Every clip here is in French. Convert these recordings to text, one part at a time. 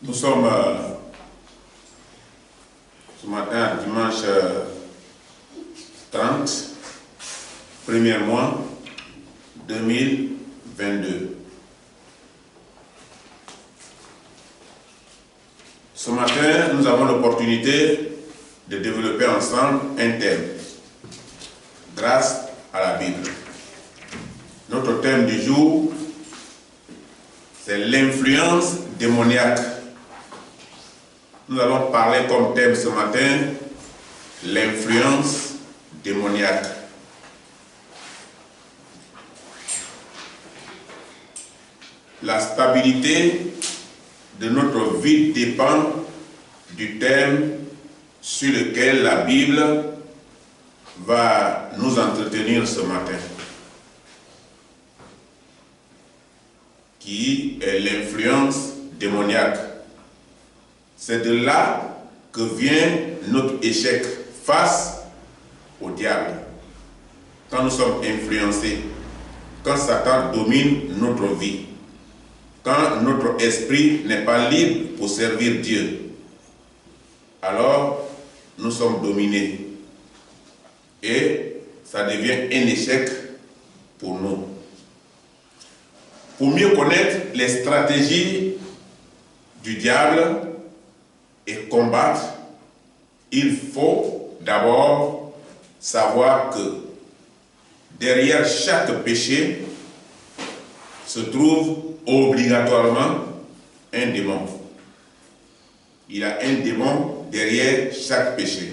Nous sommes ce matin, dimanche 30, premier mois 2022. Ce matin, nous avons l'opportunité de développer ensemble un thème, grâce à la Bible. Notre thème du jour, c'est l'influence démoniaque. Nous allons parler comme thème ce matin, l'influence démoniaque. La stabilité de notre vie dépend du thème sur lequel la Bible va nous entretenir ce matin, qui est l'influence démoniaque. C'est de là que vient notre échec face au diable. Quand nous sommes influencés, quand Satan domine notre vie, quand notre esprit n'est pas libre pour servir Dieu, alors nous sommes dominés. Et ça devient un échec pour nous. Pour mieux connaître les stratégies du diable et combattre, il faut d'abord savoir que derrière chaque péché se trouve obligatoirement un démon. Il y a un démon derrière chaque péché.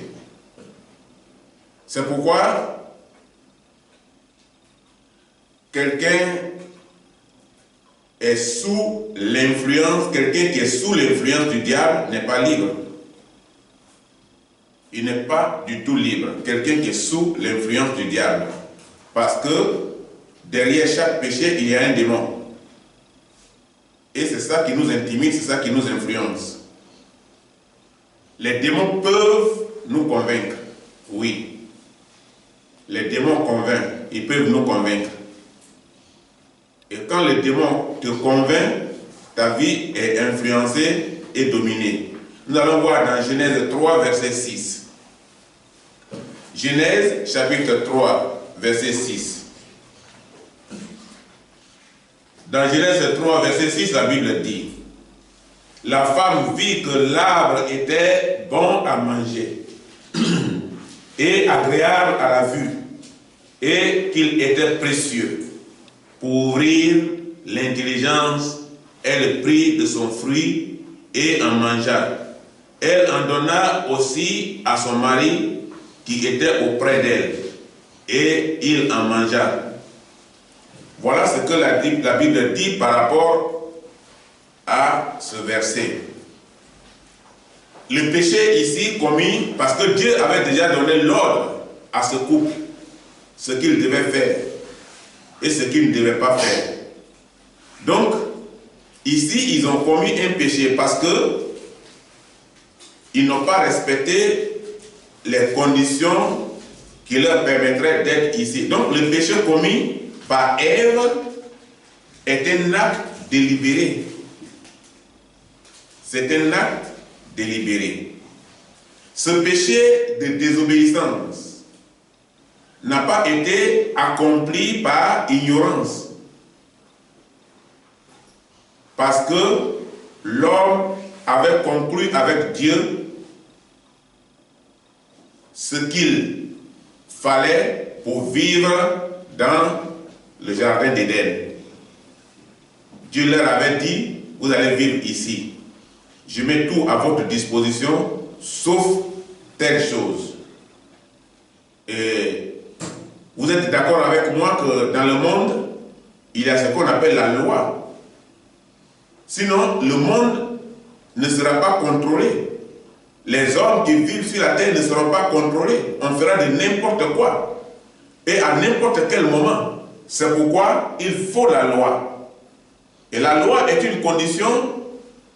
C'est pourquoi quelqu'un est sous l'influence, quelqu'un qui est sous l'influence du diable n'est pas libre. Il n'est pas du tout libre. Quelqu'un qui est sous l'influence du diable. Parce que derrière chaque péché, il y a un démon. Et c'est ça qui nous intimide, c'est ça qui nous influence. Les démons peuvent nous convaincre. Oui. Les démons convainquent. Ils peuvent nous convaincre. Et quand le démon te convainc, ta vie est influencée et dominée. Nous allons voir dans Genèse 3, verset 6. Genèse, chapitre 3, verset 6. Dans Genèse 3, verset 6, la Bible dit: la femme vit que l'arbre était bon à manger et agréable à la vue, et qu'il était précieux pour ouvrir l'intelligence. Elle prit de son fruit et en mangea. Elle en donna aussi à son mari qui était auprès d'elle, et il en mangea. Voilà ce que la Bible dit par rapport à ce verset. Le péché ici commis, parce que Dieu avait déjà donné l'ordre à ce couple, ce qu'il devait faire et ce qu'il ne devait pas faire. Donc, ici, ils ont commis un péché parce que ils n'ont pas respecté les conditions qui leur permettraient d'être ici. Donc, le péché commis par Ève est un acte délibéré. C'est un acte délibéré. Ce péché de désobéissance n'a pas été accompli par ignorance. Parce que l'homme avait conclu avec Dieu ce qu'il fallait pour vivre dans le jardin d'Éden. Dieu leur avait dit: vous allez vivre ici. Je mets tout à votre disposition, sauf telle chose. Et vous êtes d'accord avec moi que dans le monde, il y a ce qu'on appelle la loi. Sinon, le monde ne sera pas contrôlé. Les hommes qui vivent sur la terre ne seront pas contrôlés. On fera de n'importe quoi. Et à n'importe quel moment. C'est pourquoi il faut la loi. Et la loi est une condition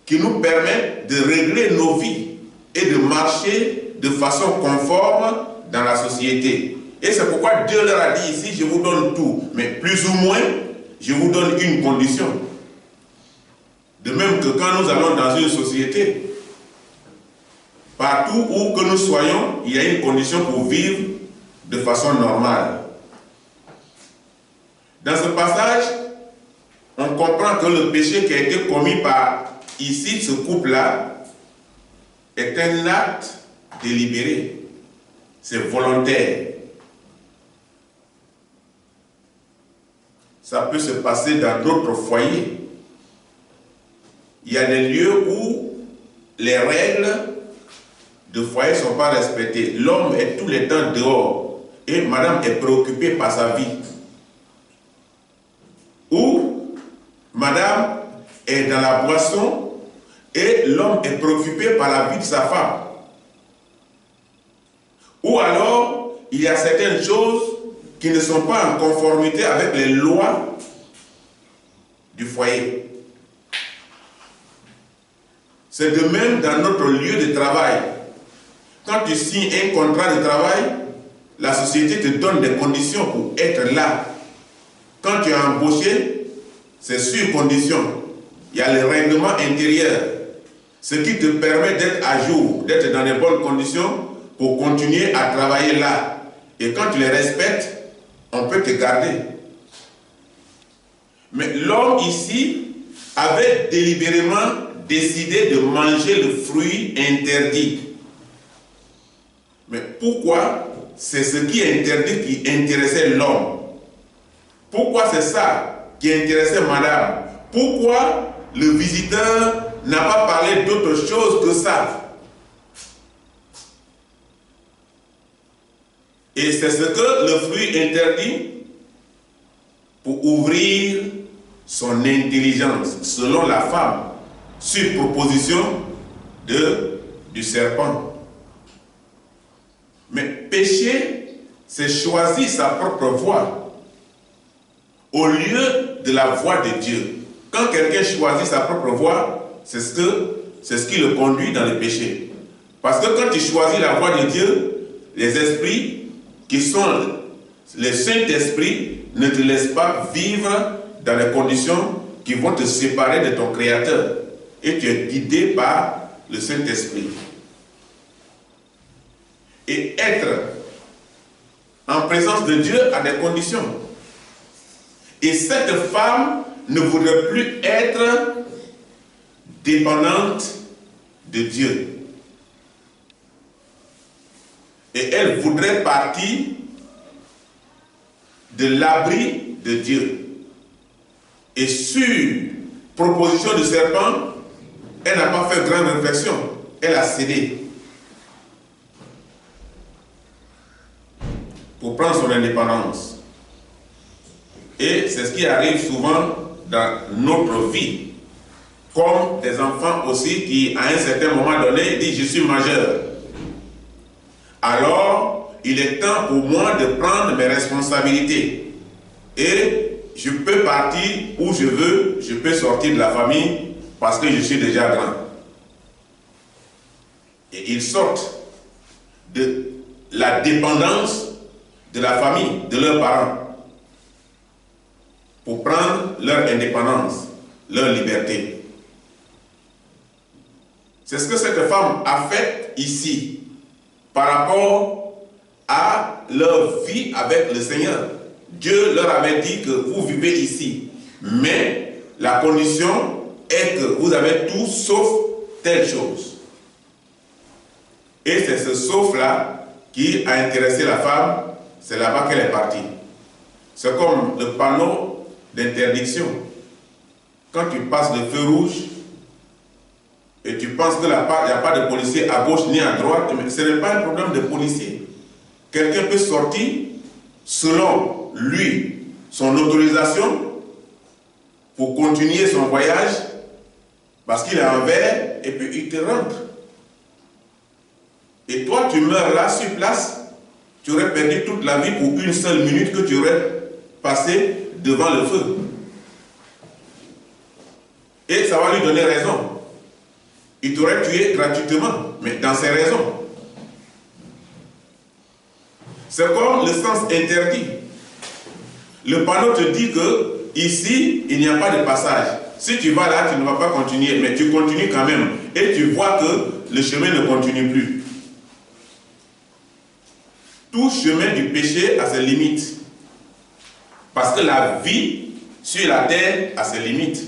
qui nous permet de régler nos vies et de marcher de façon conforme dans la société. Et c'est pourquoi Dieu leur a dit ici: je vous donne tout, mais plus ou moins, je vous donne une condition. De même que que quand nous allons dans une société, partout où que nous soyons, il y a une condition pour vivre de façon normale. Dans ce passage, on comprend que le péché qui a été commis par ici, ce couple-là, est un acte délibéré. C'est volontaire. Ça peut se passer dans d'autres foyers. Il y a des lieux où les règles de foyer ne sont pas respectées. L'homme est tout le temps dehors et madame est préoccupée par sa vie. Ou madame est dans la boisson et l'homme est préoccupé par la vie de sa femme. Ou alors, il y a certaines choses qui ne sont pas en conformité avec les lois du foyer. C'est de même dans notre lieu de travail. Quand tu signes un contrat de travail, la société te donne des conditions pour être là. Quand tu es embauché, c'est sur condition. Il y a le règlement intérieur, ce qui te permet d'être à jour, d'être dans les bonnes conditions pour continuer à travailler là. Et quand tu les respectes, on peut te garder. Mais l'homme ici avait délibérément décidé de manger le fruit interdit. Mais pourquoi? C'est ce qui est interdit qui intéressait l'homme. Pourquoi c'est ça qui intéressait madame? Pourquoi le visiteur n'a pas parlé d'autre chose que ça? Et c'est ce que le fruit interdit pour ouvrir son intelligence, selon la femme, sur proposition du serpent. Mais pécher, c'est choisir sa propre voie au lieu de la voie de Dieu. Quand quelqu'un choisit sa propre voie, c'est ce qui le conduit dans le péché. Parce que quand tu choisis la voie de Dieu, les esprits qui sont les Saint-Esprit ne te laissent pas vivre dans les conditions qui vont te séparer de ton Créateur. Et tu es guidé par le Saint-Esprit. Et être en présence de Dieu a des conditions. Et cette femme ne voudrait plus être dépendante de Dieu. Et elle voudrait partir de l'abri de Dieu. Et sur proposition du serpent, elle n'a pas fait grande réflexion. Elle a cédé pour prendre son indépendance. Et c'est ce qui arrive souvent dans notre vie. Comme des enfants aussi qui, à un certain moment donné, disent « je suis majeur ». Alors, il est temps pour moi de prendre mes responsabilités. Et je peux partir où je veux, je peux sortir de la famille parce que je suis déjà grand. Et ils sortent de la dépendance de la famille, de leurs parents, pour prendre leur indépendance, leur liberté. C'est ce que cette femme a fait ici, par rapport à leur vie avec le Seigneur. Dieu leur avait dit que vous vivez ici, mais la condition est que vous avez tout sauf telle chose. Et c'est ce sauf-là qui a intéressé la femme, c'est là-bas qu'elle est partie. C'est comme le panneau d'interdiction. Quand tu passes le feu rouge, et tu penses qu'il n'y a pas de policier à gauche ni à droite, mais ce n'est pas un problème de policier. Quelqu'un peut sortir selon lui, son autorisation pour continuer son voyage parce qu'il est en vert et puis il te rentre. Et toi, tu meurs là sur place, tu aurais perdu toute la vie pour une seule minute que tu aurais passé devant le feu. Et ça va lui donner raison. Il t'aurait tué gratuitement, mais dans ses raisons. C'est comme le sens interdit. Le panneau te dit ici, il n'y a pas de passage. Si tu vas là, tu ne vas pas continuer, mais tu continues quand même. Et tu vois que le chemin ne continue plus. Tout chemin du péché a ses limites. Parce que la vie sur la terre a ses limites.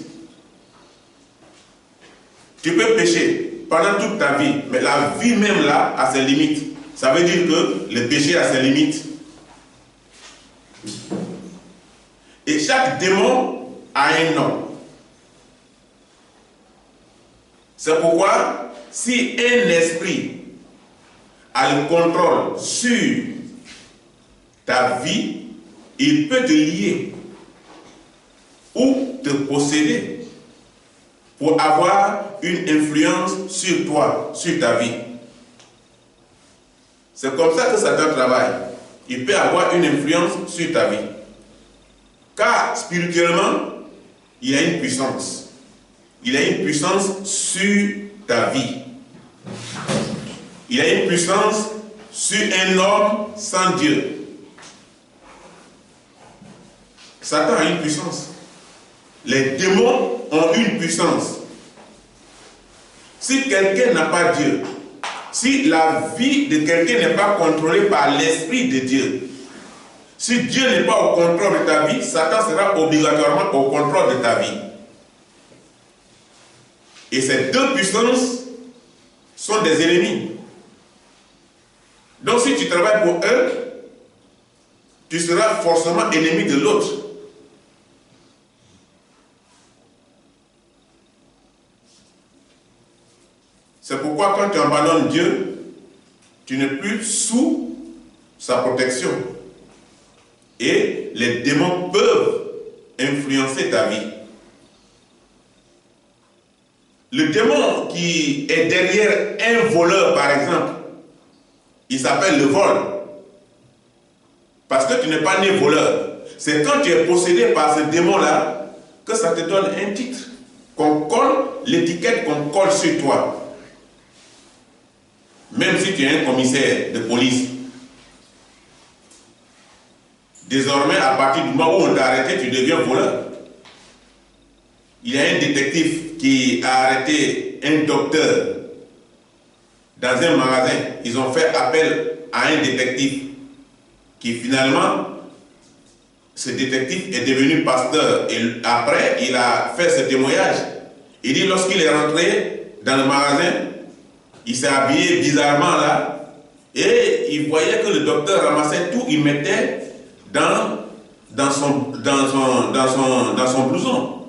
Tu peux pécher pendant toute ta vie, mais la vie même là a ses limites. Ça veut dire que le péché a ses limites. Et chaque démon a un nom. C'est pourquoi, si un esprit a le contrôle sur ta vie, il peut te lier ou te posséder pour avoir une influence sur toi, sur ta vie. C'est comme ça que Satan travaille. Il peut avoir une influence sur ta vie. Car spirituellement, il a une puissance. Il a une puissance sur ta vie. Il a une puissance sur un homme sans Dieu. Satan a une puissance. Les démons ont une puissance. Si quelqu'un n'a pas Dieu, si la vie de quelqu'un n'est pas contrôlée par l'Esprit de Dieu, si Dieu n'est pas au contrôle de ta vie, Satan sera obligatoirement au contrôle de ta vie. Et ces deux puissances sont des ennemis. Donc si tu travailles pour eux, tu seras forcément ennemi de l'autre. C'est pourquoi quand tu abandonnes Dieu, tu n'es plus sous sa protection. Et les démons peuvent influencer ta vie. Le démon qui est derrière un voleur, par exemple, il s'appelle le vol. Parce que tu n'es pas né voleur. C'est quand tu es possédé par ce démon-là que ça te donne un titre. Qu'on colle, l'étiquette qu'on colle sur toi. Même si tu es un commissaire de police. Désormais, à partir du moment où on t'a arrêté, tu deviens voleur. Il y a un détective qui a arrêté un docteur dans un magasin. Ils ont fait appel à un détective qui finalement, ce détective est devenu pasteur. Et après, il a fait ce témoignage. Il dit lorsqu'il est rentré dans le magasin, il s'est habillé bizarrement là et il voyait que le docteur ramassait tout, il mettait dans son blouson.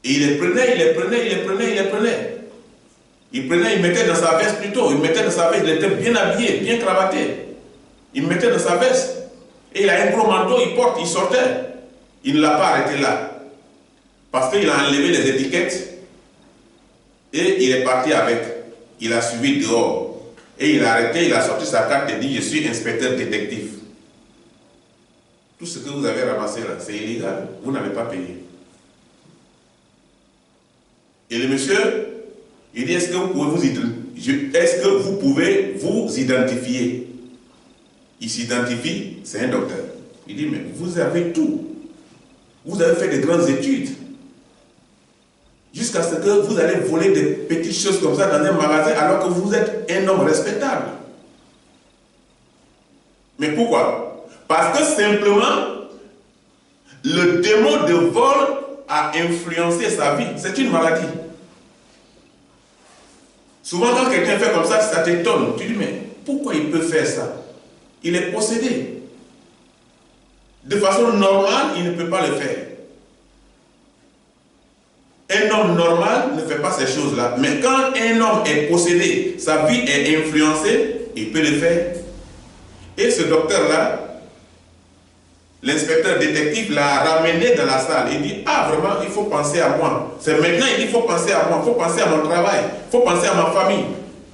Et il les prenait, il les prenait, il les prenait, il les prenait. Il prenait, il mettait dans sa veste plutôt. Il mettait dans sa veste, il était bien habillé, bien cravaté. Il mettait dans sa veste. Et il a un gros manteau, il porte, il sortait. Il ne l'a pas arrêté là. Parce qu'il a enlevé les étiquettes. Et il est parti avec. Il a suivi dehors. Et il a arrêté, il a sorti sa carte et dit, je suis inspecteur détective. Tout ce que vous avez ramassé là, c'est illégal. Vous n'avez pas payé. Et le monsieur, il dit, est-ce que vous pouvez vous identifier? Il s'identifie, c'est un docteur. Il dit, mais vous avez tout. Vous avez fait de grandes études. Jusqu'à ce que vous allez voler des petites choses comme ça dans un magasin alors que vous êtes un homme respectable. Mais pourquoi? Parce que simplement, le démon de vol a influencé sa vie. C'est une maladie. Souvent, quand quelqu'un fait comme ça t'étonne. Tu dis, mais pourquoi il peut faire ça? Il est possédé. De façon normale, il ne peut pas le faire. Un homme normal ne fait pas ces choses-là. Mais quand un homme est possédé, sa vie est influencée, il peut le faire. Et ce docteur-là, l'inspecteur détective l'a ramené dans la salle. Il dit, ah vraiment, il faut penser à moi. C'est maintenant, il dit, il faut penser à moi, il faut penser à mon travail, il faut penser à ma famille.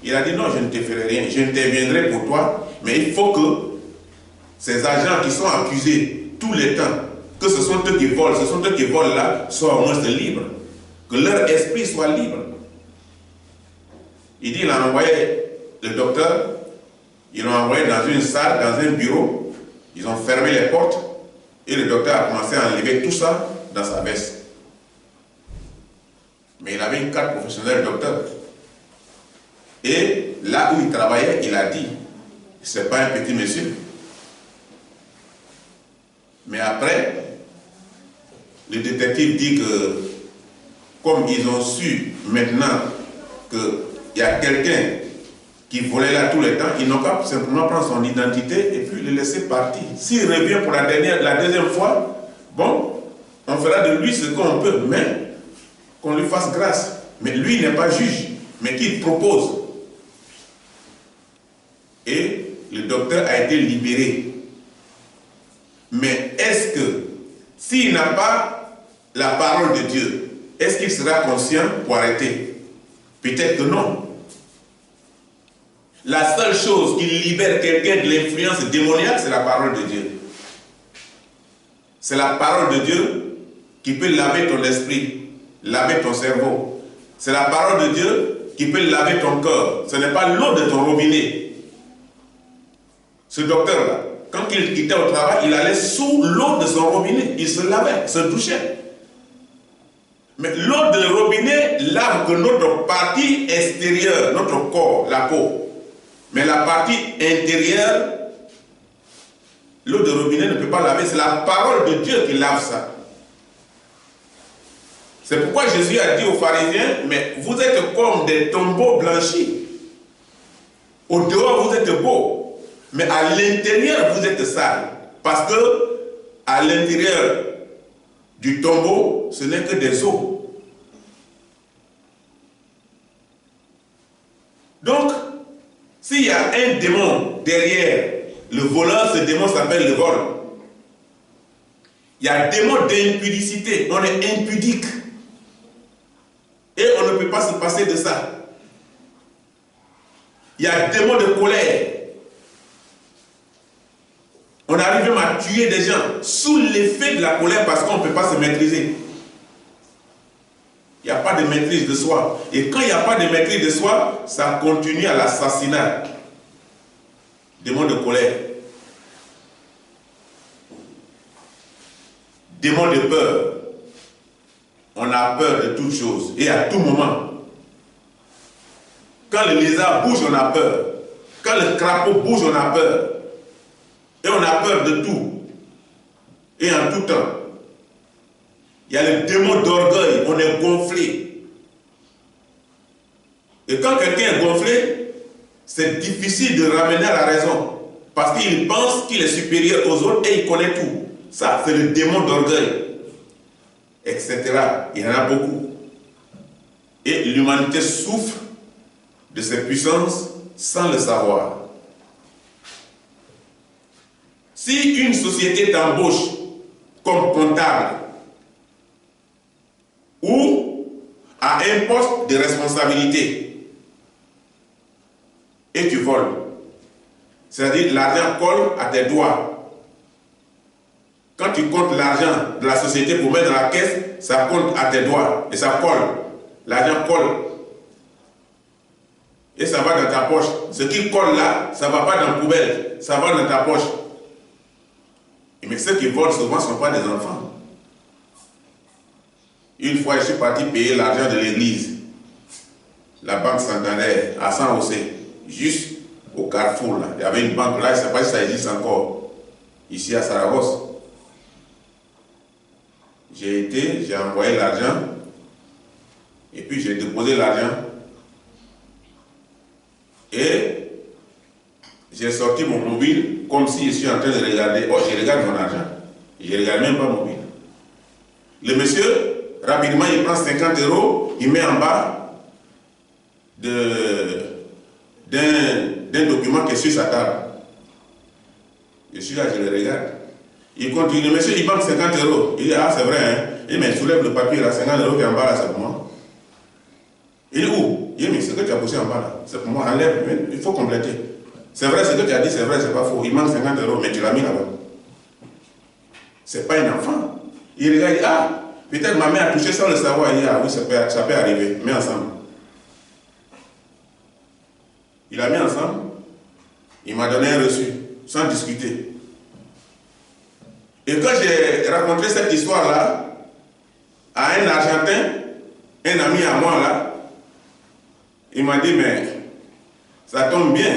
Il a dit, non, je ne te ferai rien, je interviendrai pour toi, mais il faut que ces agents qui sont accusés tous les temps, que ce sont eux qui volent là, soient au moins libres. Que leur esprit soit libre. Il dit, il a envoyé le docteur, ils l'ont envoyé dans une salle, dans un bureau, ils ont fermé les portes, Et le docteur a commencé à enlever tout ça dans sa veste. Mais il avait une carte professionnelle docteur. Et là où il travaillait, il a dit, c'est pas un petit monsieur. Mais après, le détective dit que, comme ils ont su maintenant qu'il y a quelqu'un qui volait là tout le temps, ils n'ont qu'à simplement prendre son identité et puis le laisser partir. S'il revient pour la deuxième fois, bon, on fera de lui ce qu'on peut, mais qu'on lui fasse grâce. Mais lui n'est pas juge, mais qu'il propose. Et le docteur a été libéré. Mais est-ce que, s'il n'a pas la parole de Dieu, est-ce qu'il sera conscient pour arrêter? Peut-être que non. La seule chose qui libère quelqu'un de l'influence démoniaque, c'est la parole de Dieu. C'est la parole de Dieu qui peut laver ton esprit, laver ton cerveau. C'est la parole de Dieu qui peut laver ton cœur. Ce n'est pas l'eau de ton robinet. Ce docteur-là, quand il quittait au travail, il allait sous l'eau de son robinet. Il se lavait, se douchait. Mais l'eau de robinet lave que notre partie extérieure, notre corps, la peau. Mais la partie intérieure, l'eau de robinet ne peut pas laver. C'est la parole de Dieu qui lave ça. C'est pourquoi Jésus a dit aux pharisiens, mais vous êtes comme des tombeaux blanchis. Au dehors, vous êtes beaux. Mais à l'intérieur, vous êtes sales. Parce que à l'intérieur du tombeau, ce n'est que des os. Donc, s'il y a un démon derrière le voleur, ce démon s'appelle le vol. Il y a un démon d'impudicité. On est impudique. Et on ne peut pas se passer de ça. Il y a un démon de colère. On arrive même à tuer des gens sous l'effet de la colère parce qu'on ne peut pas se maîtriser. Il n'y a pas de maîtrise de soi. Et quand il n'y a pas de maîtrise de soi, ça continue à l'assassinat. Démon de colère. Démon de peur. On a peur de toutes choses et à tout moment. Quand le lézard bouge, on a peur. Quand le crapaud bouge, on a peur. Et on a peur de tout. Et en tout temps. Il y a le démon d'orgueil, on est gonflé. Et quand quelqu'un est gonflé, c'est difficile de ramener à la raison. Parce qu'il pense qu'il est supérieur aux autres et il connaît tout. Ça, c'est le démon d'orgueil. Etc. Il y en a beaucoup. Et l'humanité souffre de ces puissances sans le savoir. Si une société t'embauche comme comptable ou à un poste de responsabilité et tu voles, c'est-à-dire l'argent colle à tes doigts. Quand tu comptes l'argent de la société pour mettre dans la caisse, ça compte à tes doigts et ça colle. L'argent colle. Et ça va dans ta poche. Ce qui colle là, ça ne va pas dans la poubelle, ça va dans ta poche. Mais ceux qui volent souvent ne sont pas des enfants. Une fois, je suis parti payer l'argent de l'église. La banque Santander, à San José, juste au carrefour. Là. Il y avait une banque là, je ne sais pas si ça existe encore, ici à Saragosse. J'ai envoyé l'argent, et puis j'ai déposé l'argent, et j'ai sorti mon mobile comme si je suis en train de regarder. Oh, je regarde mon argent. Je ne regarde même pas mon mobile. Le monsieur, rapidement, il prend 50 €, il met en bas d'un document qui est sur sa table. Je suis là, je le regarde. Il continue, le monsieur, il manque 50 €. Il dit, ah, c'est vrai, hein. Il me soulève le papier, là, 50 € qui est en bas, là, c'est pour moi. Il dit, où? Il dit, mais ce que tu as poussé en bas, là, c'est pour moi, enlève, mais il faut compléter. C'est vrai, ce que tu as dit, c'est vrai, c'est pas faux. Il manque 50 €, mais tu l'as mis là-bas. C'est pas un enfant. Il regarde, il dit, ah, peut-être ma mère a touché sans le savoir. Il dit, ah oui, ça peut arriver. Mets ensemble. Il a mis ensemble. Il m'a donné un reçu, sans discuter. Et quand j'ai raconté cette histoire-là à un Argentin, un ami à moi là, il m'a dit, mais ça tombe bien.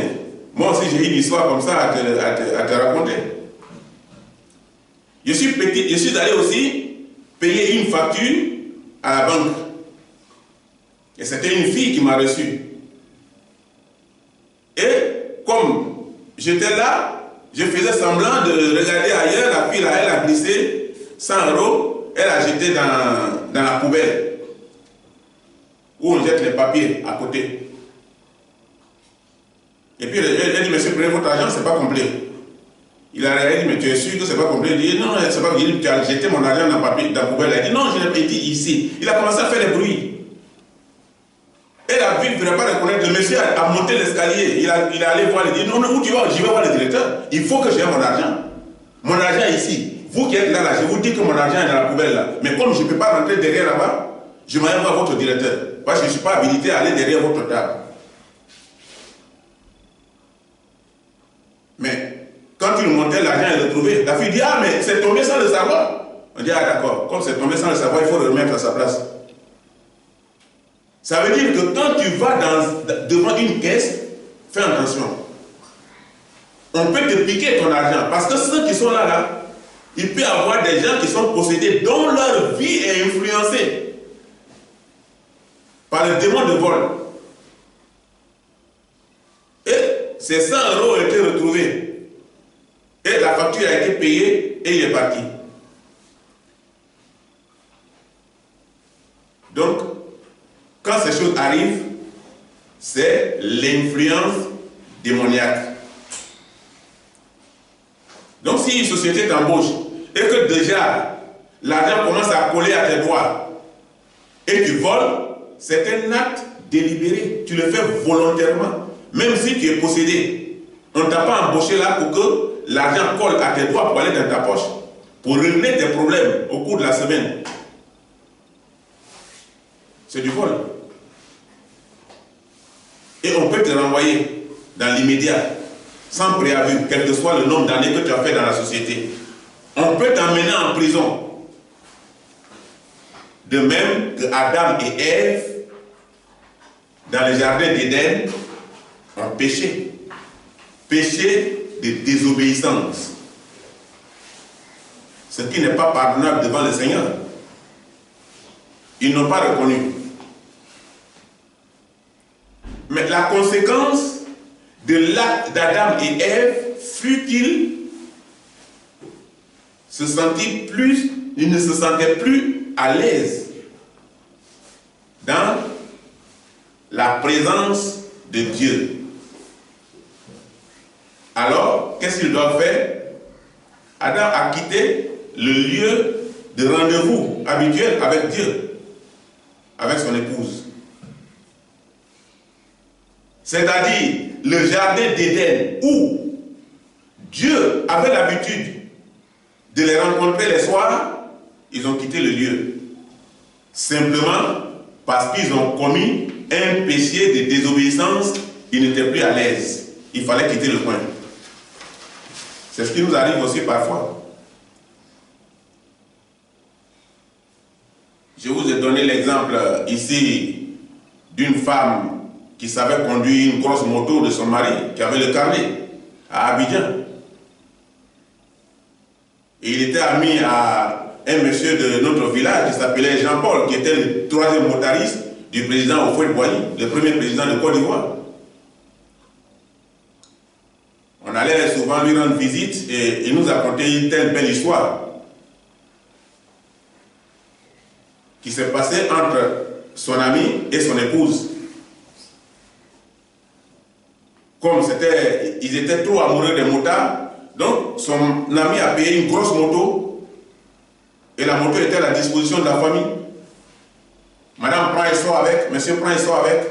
Moi aussi j'ai une histoire comme ça à te raconter. Je suis allé aussi payer une facture à la banque. Et c'était une fille qui m'a reçu. Et comme j'étais là, je faisais semblant de regarder ailleurs. La fille là, elle a glissé 100 €, elle a jeté dans la poubelle où on jette les papiers à côté. Et puis elle dit, monsieur, prenez votre argent, c'est pas complet. Il a dit, mais tu es sûr que c'est pas complet? Il dit, non, c'est pas complet. Tu as jeté mon argent dans la poubelle. Elle dit, non, je l'ai pas dit ici. Il a commencé à faire des bruits. Et la ville ne voulait pas reconnaître. Le monsieur a monté l'escalier. Il est allé voir, il dit, non, où tu vas? Je vais voir le directeur. Il faut que j'ai mon argent. Mon argent est ici. Vous qui êtes là, je vous dis que mon argent est dans la poubelle là. Mais comme je ne peux pas rentrer derrière là-bas, je m'en vais voir votre directeur. Parce que je ne suis pas habilité à aller derrière votre table. Mais quand il montait, l'argent est retrouvé. La fille dit, ah, mais c'est tombé sans le savoir. On dit, ah, d'accord. Comme c'est tombé sans le savoir, il faut le remettre à sa place. Ça veut dire que quand tu vas devant une caisse, fais attention. On peut te piquer ton argent. Parce que ceux qui sont là, il peut y avoir des gens qui sont possédés, dont leur vie est influencée par le démon de vol. Et ces 100 € ont été retrouvés. Et la facture a été payée et il est parti. Donc, quand ces choses arrivent, c'est l'influence démoniaque. Donc si une société t'embauche et que déjà l'argent commence à coller à tes doigts et tu voles, c'est un acte délibéré. Tu le fais volontairement. Même si tu es possédé, on ne t'a pas embauché là pour que l'argent colle à tes doigts pour aller dans ta poche, pour régler tes problèmes au cours de la semaine. C'est du vol. Et on peut te renvoyer dans l'immédiat, sans préavis, quel que soit le nombre d'années que tu as fait dans la société. On peut t'emmener en prison. De même que Adam et Ève, dans le jardin d'Éden, ont péché. Péché de désobéissance. Ce qui n'est pas pardonnable devant le Seigneur. Ils n'ont pas reconnu. Mais la conséquence de l'acte d'Adam et Ève fut qu'ils ils ne se sentaient plus à l'aise dans la présence de Dieu. Alors, qu'est-ce qu'ils doivent faire? Adam a quitté le lieu de rendez-vous habituel avec Dieu, avec son épouse. C'est-à-dire le jardin d'Éden où Dieu avait l'habitude de les rencontrer les soirs, ils ont quitté le lieu. Simplement parce qu'ils ont commis un péché de désobéissance, ils n'étaient plus à l'aise. Il fallait quitter le coin. C'est ce qui nous arrive aussi parfois. Je vous ai donné l'exemple ici d'une femme qui savait conduire une grosse moto de son mari, qui avait le carnet, à Abidjan. Et il était ami à un monsieur de notre village qui s'appelait Jean-Paul, qui était le 3e motariste du président Houphouët-Boigny, le premier président de Côte d'Ivoire. On allait souvent lui rendre visite et il nous racontait une telle belle histoire qui s'est passée entre son ami et son épouse. Comme ils étaient trop amoureux des motards, donc son ami a payé une grosse moto et la moto était à la disposition de la famille. Madame prend et sort avec, monsieur prend et sort avec.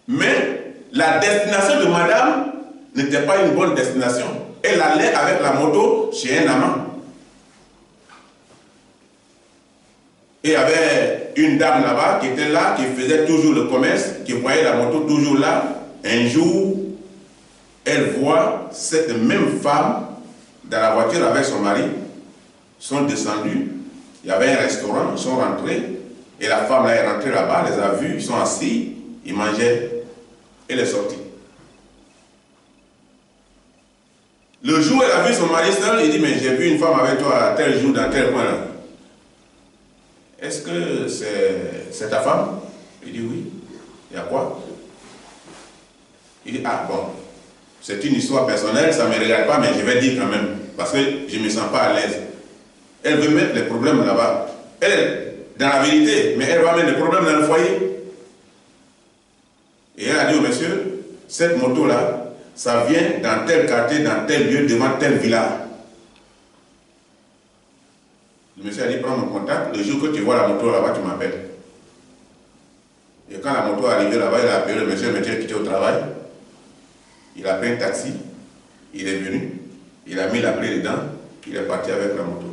Mais la destination de madame n'était pas une bonne destination. Elle allait avec la moto chez un amant. Et il y avait une dame là-bas qui était là, qui faisait toujours le commerce, qui voyait la moto toujours là. Un jour, elle voit cette même femme dans la voiture avec son mari, sont descendus, il y avait un restaurant, ils sont rentrés, et la femme là est rentrée là-bas, les a vus, ils sont assis, ils mangeaient, et elle est sortie. Le jour où elle a vu son mari seul, il dit, mais j'ai vu une femme avec toi à tel jour, dans tel coin là. Est-ce que c'est ta femme? Il dit oui. Il y a quoi? Il dit, ah bon, c'est une histoire personnelle, ça ne me regarde pas, mais je vais dire quand même, parce que je ne me sens pas à l'aise. Elle veut mettre les problèmes là-bas. Elle est dans la vérité, mais elle va mettre les problèmes dans le foyer. Et elle a dit au monsieur, cette moto-là, ça vient dans tel quartier, dans tel lieu, devant tel village. Le monsieur a dit, prends mon contact, le jour que tu vois la moto là-bas, tu m'appelles. Et quand la moto est arrivée là-bas, il a appelé le monsieur qui était au travail. Il a pris un taxi, il est venu, il a mis la clé dedans, il est parti avec la moto.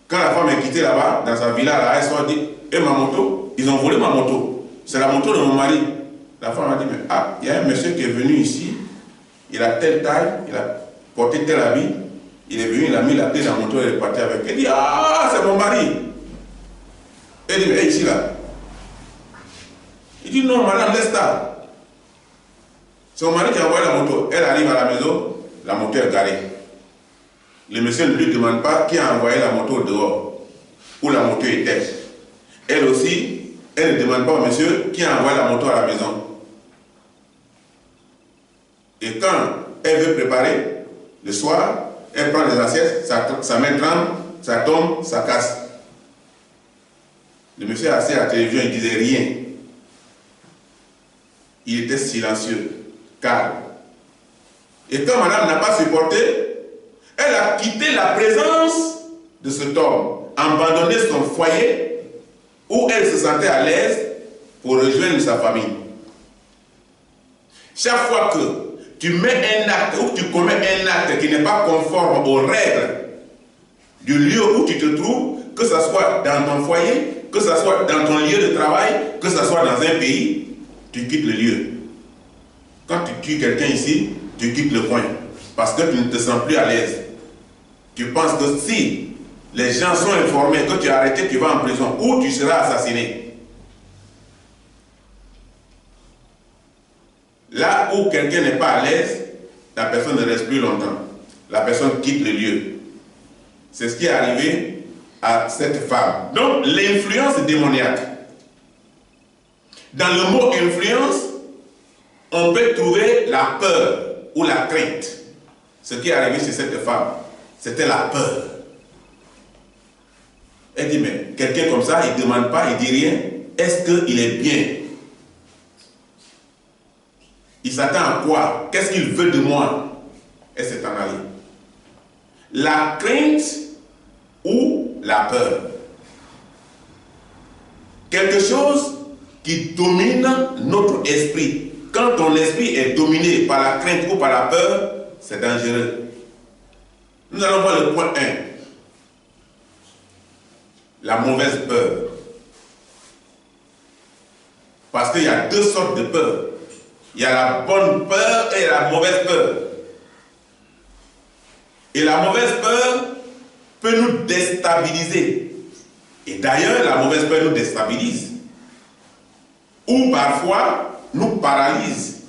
Quand la femme est quittée là-bas, dans sa villa, là, elle s'est dit, et ma moto? Ils ont volé ma moto. C'est la moto de mon mari. La femme a dit, mais ah, il y a un monsieur qui est venu ici, il a telle taille, il a porté tel habit, il est venu, il a mis la clé dans la moto, il est parti avec. Elle dit, ah, c'est mon mari. Elle dit, mais ici là. Il dit, non, madame, laisse ça. C'est mon mari qui a envoyé la moto. Elle arrive à la maison, la moto est garée. Le monsieur ne lui demande pas qui a envoyé la moto dehors, où la moto était. Elle aussi, elle ne demande pas au monsieur qui a envoyé la moto à la maison. Et quand elle veut préparer, le soir, elle prend les assiettes, sa main tremble, ça tombe, ça casse. Le monsieur assis à la télévision, il ne disait rien. Il était silencieux, calme. Et quand madame n'a pas supporté, elle a quitté la présence de cet homme, abandonné son foyer où elle se sentait à l'aise pour rejoindre sa famille. Chaque fois que tu mets un acte ou que tu commets un acte qui n'est pas conforme aux règles du lieu où tu te trouves, que ce soit dans ton foyer, que ce soit dans ton lieu de travail, que ce soit dans un pays, tu quittes le lieu. Quand tu tues quelqu'un ici, tu quittes le coin parce que tu ne te sens plus à l'aise. Tu penses que si les gens sont informés que tu es arrêté, tu vas en prison ou tu seras assassiné. Là où quelqu'un n'est pas à l'aise, la personne ne reste plus longtemps. La personne quitte le lieu. C'est ce qui est arrivé à cette femme. Donc, l'influence démoniaque. Dans le mot influence, on peut trouver la peur ou la crainte. Ce qui est arrivé chez cette femme, c'était la peur. Elle dit, mais quelqu'un comme ça, il ne demande pas, il ne dit rien. Est-ce qu'il est bien? Il s'attend à quoi? Qu'est-ce qu'il veut de moi? Elle s'est en allée. La crainte ou la peur. Quelque chose qui domine notre esprit. Quand ton esprit est dominé par la crainte ou par la peur, c'est dangereux. Nous allons voir le point 1. La mauvaise peur. Parce qu'il y a deux sortes de peur. Il y a la bonne peur et la mauvaise peur. Et la mauvaise peur peut nous déstabiliser. Et d'ailleurs, la mauvaise peur nous déstabilise. Ou parfois, nous paralyse.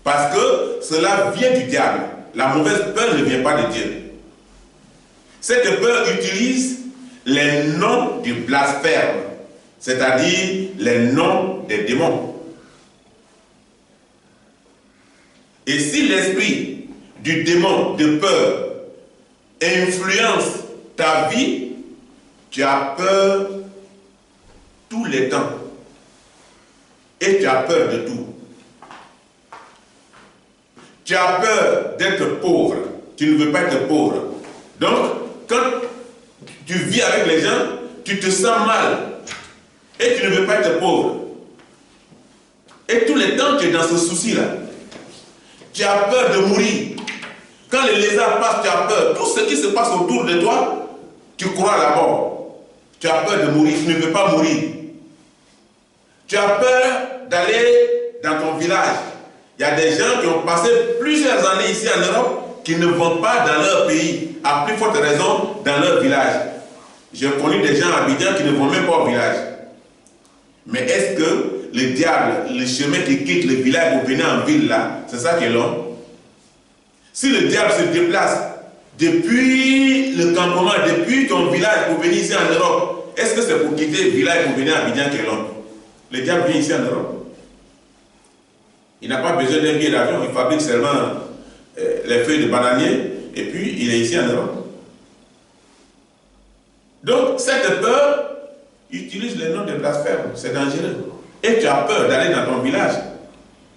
Parce que cela vient du diable. La mauvaise peur ne vient pas de Dieu. Cette peur utilise les noms du blasphème, c'est-à-dire les noms des démons. Et si l'esprit du démon de peur influence ta vie, tu as peur tous les temps. Et tu as peur de tout. Tu as peur d'être pauvre. Tu ne veux pas être pauvre. Donc, quand tu vis avec les gens, tu te sens mal. Et tu ne veux pas être pauvre. Et tous les temps, tu es dans ce souci-là. Tu as peur de mourir. Quand les lézards passent, tu as peur. Tout ce qui se passe autour de toi, tu crois à la mort. Tu as peur de mourir. Tu ne veux pas mourir. Tu as peur d'aller dans ton village Il y a des gens qui ont passé plusieurs années ici en Europe qui ne vont pas dans leur pays, à plus forte raison dans leur village. J'ai connu des gens à Abidjan qui ne vont même pas au village. Mais est-ce que le diable, le chemin qui quitte le village pour venir en ville là, c'est ça qui est long? Si le diable se déplace depuis le campement, depuis ton village pour venir ici en Europe, est-ce que c'est pour quitter le village pour venir à Abidjan qui est long? Le diable vient ici en Europe. Il n'a pas besoin d'un billet d'avion, il fabrique seulement les feuilles de bananier et puis il est ici en Europe. Donc cette peur utilise le nom de blasphème, c'est dangereux. Et tu as peur d'aller dans ton village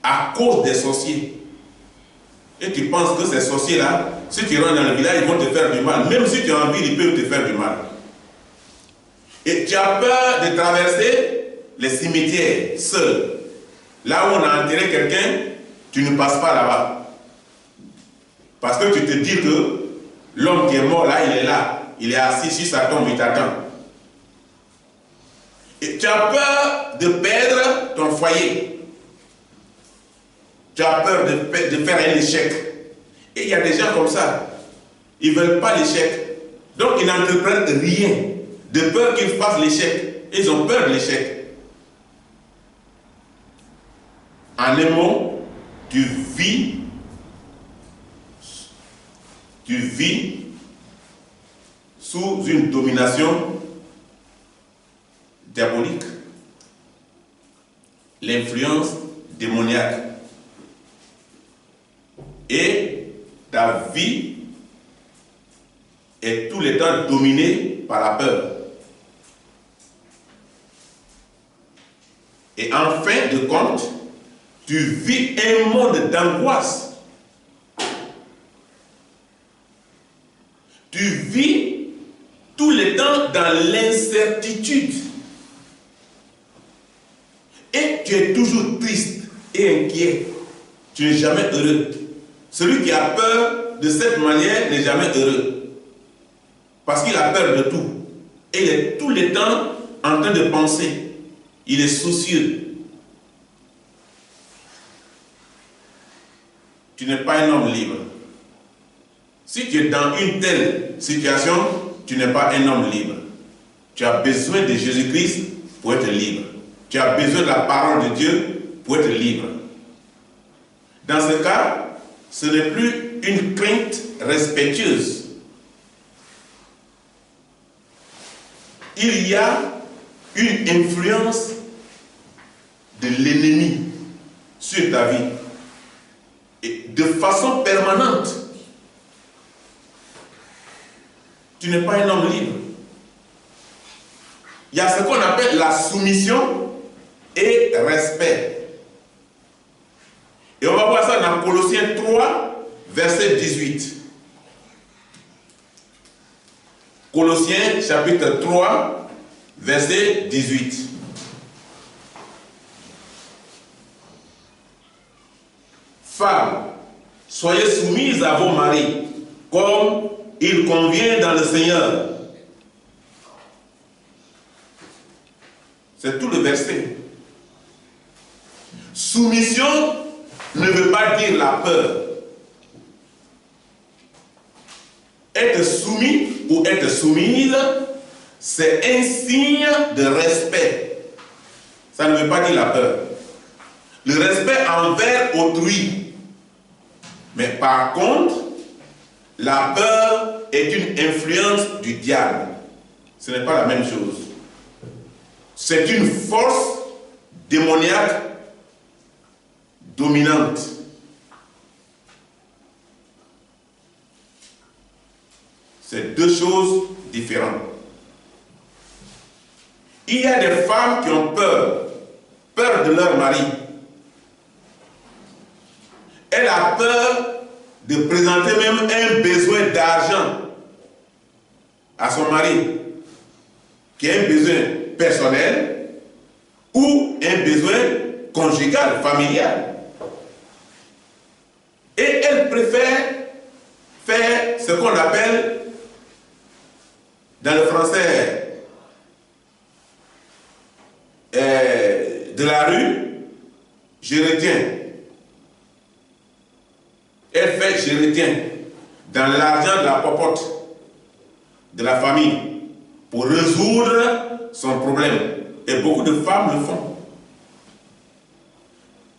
à cause des sorciers. Et tu penses que ces sorciers-là, si tu rentres dans le village, ils vont te faire du mal. Même si tu as envie, ils peuvent te faire du mal. Et tu as peur de traverser les cimetières seul. Là où on a enterré quelqu'un, tu ne passes pas là-bas. Parce que tu te dis que l'homme qui est mort là, il est là. Il est assis sur sa tombe, il t'attend. Et tu as peur de perdre ton foyer. Tu as peur de faire un échec. Et il y a des gens comme ça. Ils ne veulent pas l'échec. Donc ils n'entreprennent rien. De peur qu'ils fassent l'échec. Ils ont peur de l'échec. En un mot, tu vis sous une domination diabolique, l'influence démoniaque. Et ta vie est tout le temps dominée par la peur. Et en fin de compte, tu vis un monde d'angoisse. Tu vis tout le temps dans l'incertitude. Et tu es toujours triste et inquiet. Tu n'es jamais heureux. Celui qui a peur de cette manière n'est jamais heureux. Parce qu'il a peur de tout. Et il est tout le temps en train de penser. Il est soucieux. Tu n'es pas un homme libre. Si tu es dans une telle situation, tu n'es pas un homme libre. Tu as besoin de Jésus-Christ pour être libre. Tu as besoin de la parole de Dieu pour être libre. Dans ce cas, ce n'est plus une crainte respectueuse. Il y a une influence de l'ennemi sur ta vie. Et de façon permanente. Tu n'es pas un homme libre. Il y a ce qu'on appelle la soumission et respect. Et on va voir ça dans Colossiens 3, verset 18. Colossiens chapitre 3, verset 18. Femmes, soyez soumises à vos maris, comme il convient dans le Seigneur. C'est tout le verset. Soumission ne veut pas dire la peur. Être soumis ou être soumise, c'est un signe de respect. Ça ne veut pas dire la peur. Le respect envers autrui. Mais par contre, la peur est une influence du diable. Ce n'est pas la même chose. C'est une force démoniaque dominante. C'est deux choses différentes. Il y a des femmes qui ont peur de leur mari. Elle a peur de présenter même un besoin d'argent à son mari, qui est un besoin personnel ou un besoin conjugal, familial. Et elle préfère faire ce qu'on appelle, dans le français de la rue, je retiens. elle fait je retiens dans l'argent de la popote de la famille pour résoudre son problème. Et beaucoup de femmes le font.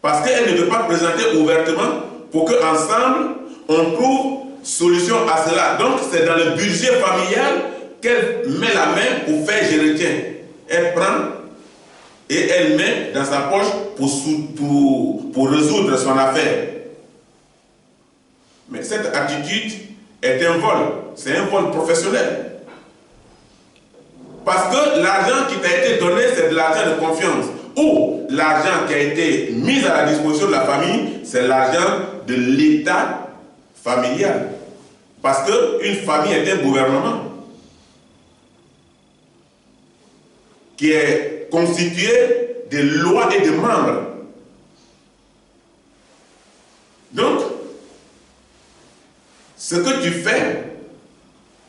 Parce qu'elle ne veut pas présenter ouvertement pour qu'ensemble, on trouve solution à cela. Donc, c'est dans le budget familial qu'elle met la main pour faire je retiens. Elle prend et elle met dans sa poche pour résoudre son affaire. Mais cette attitude est un vol. C'est un vol professionnel. Parce que l'argent qui t'a été donné, c'est de l'argent de confiance. Ou l'argent qui a été mis à la disposition de la famille, c'est l'argent de l'État familial. Parce qu'une famille est un gouvernement qui est constitué de lois et de membres. Donc, ce que tu fais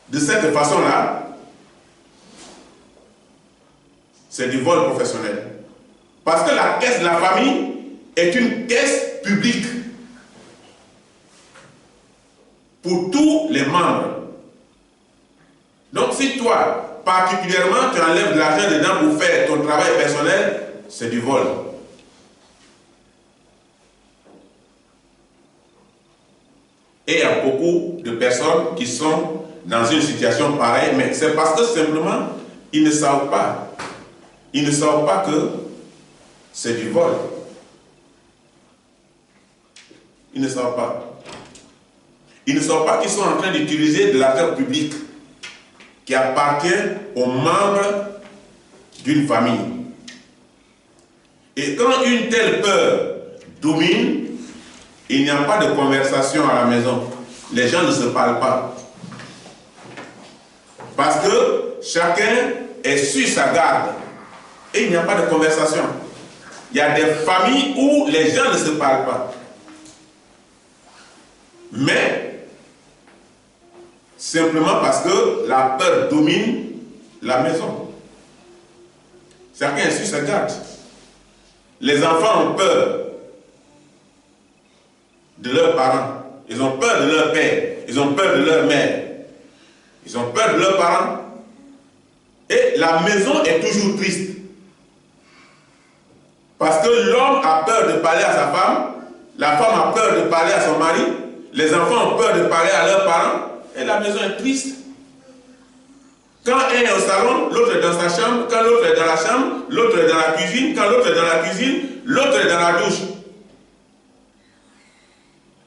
de cette façon-là, c'est du vol professionnel. Parce que la caisse de la famille est une caisse publique pour tous les membres. Donc si toi, particulièrement, tu enlèves de l'argent dedans pour faire ton travail personnel, c'est du vol. Et il y a beaucoup de personnes qui sont dans une situation pareille, mais c'est parce que simplement, ils ne savent pas. Ils ne savent pas que c'est du vol. Ils ne savent pas. Ils ne savent pas qu'ils sont en train d'utiliser de l'argent public qui appartient aux membres d'une famille. Et quand une telle peur domine, il n'y a pas de conversation à la maison. Les gens ne se parlent pas. Parce que chacun est sur sa garde. Et il n'y a pas de conversation. Il y a des familles où les gens ne se parlent pas. Mais, simplement parce que la peur domine la maison. Chacun est sur sa garde. Les enfants ont peur de leurs parents. Ils ont peur de leur père. Ils ont peur de leur mère. Ils ont peur de leurs parents. Et la maison est toujours triste. Parce que l'homme a peur de parler à sa femme, la femme a peur de parler à son mari, les enfants ont peur de parler à leurs parents, et la maison est triste. Quand un est au salon, l'autre est dans sa chambre, quand l'autre est dans la chambre, l'autre est dans la cuisine, quand l'autre est dans la cuisine, l'autre est dans la douche.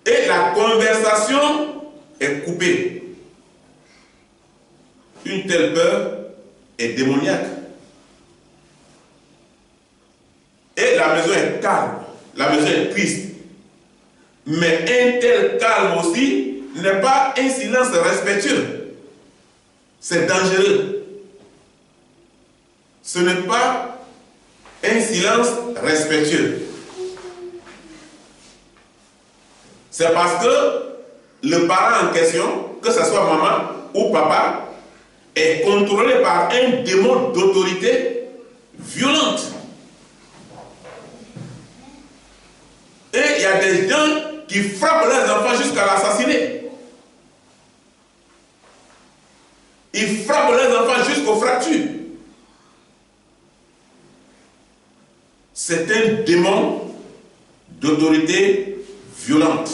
Et la conversation est coupée. Une telle peur est démoniaque. Et la maison est calme, la maison est triste. Mais un tel calme aussi n'est pas un silence respectueux. C'est dangereux. Ce n'est pas un silence respectueux. C'est parce que le parent en question, que ce soit maman ou papa, est contrôlé par un démon d'autorité violente. Et il y a des gens qui frappent leurs enfants jusqu'à l'assassiner. Ils frappent leurs enfants jusqu'aux fractures. C'est un démon d'autorité violente.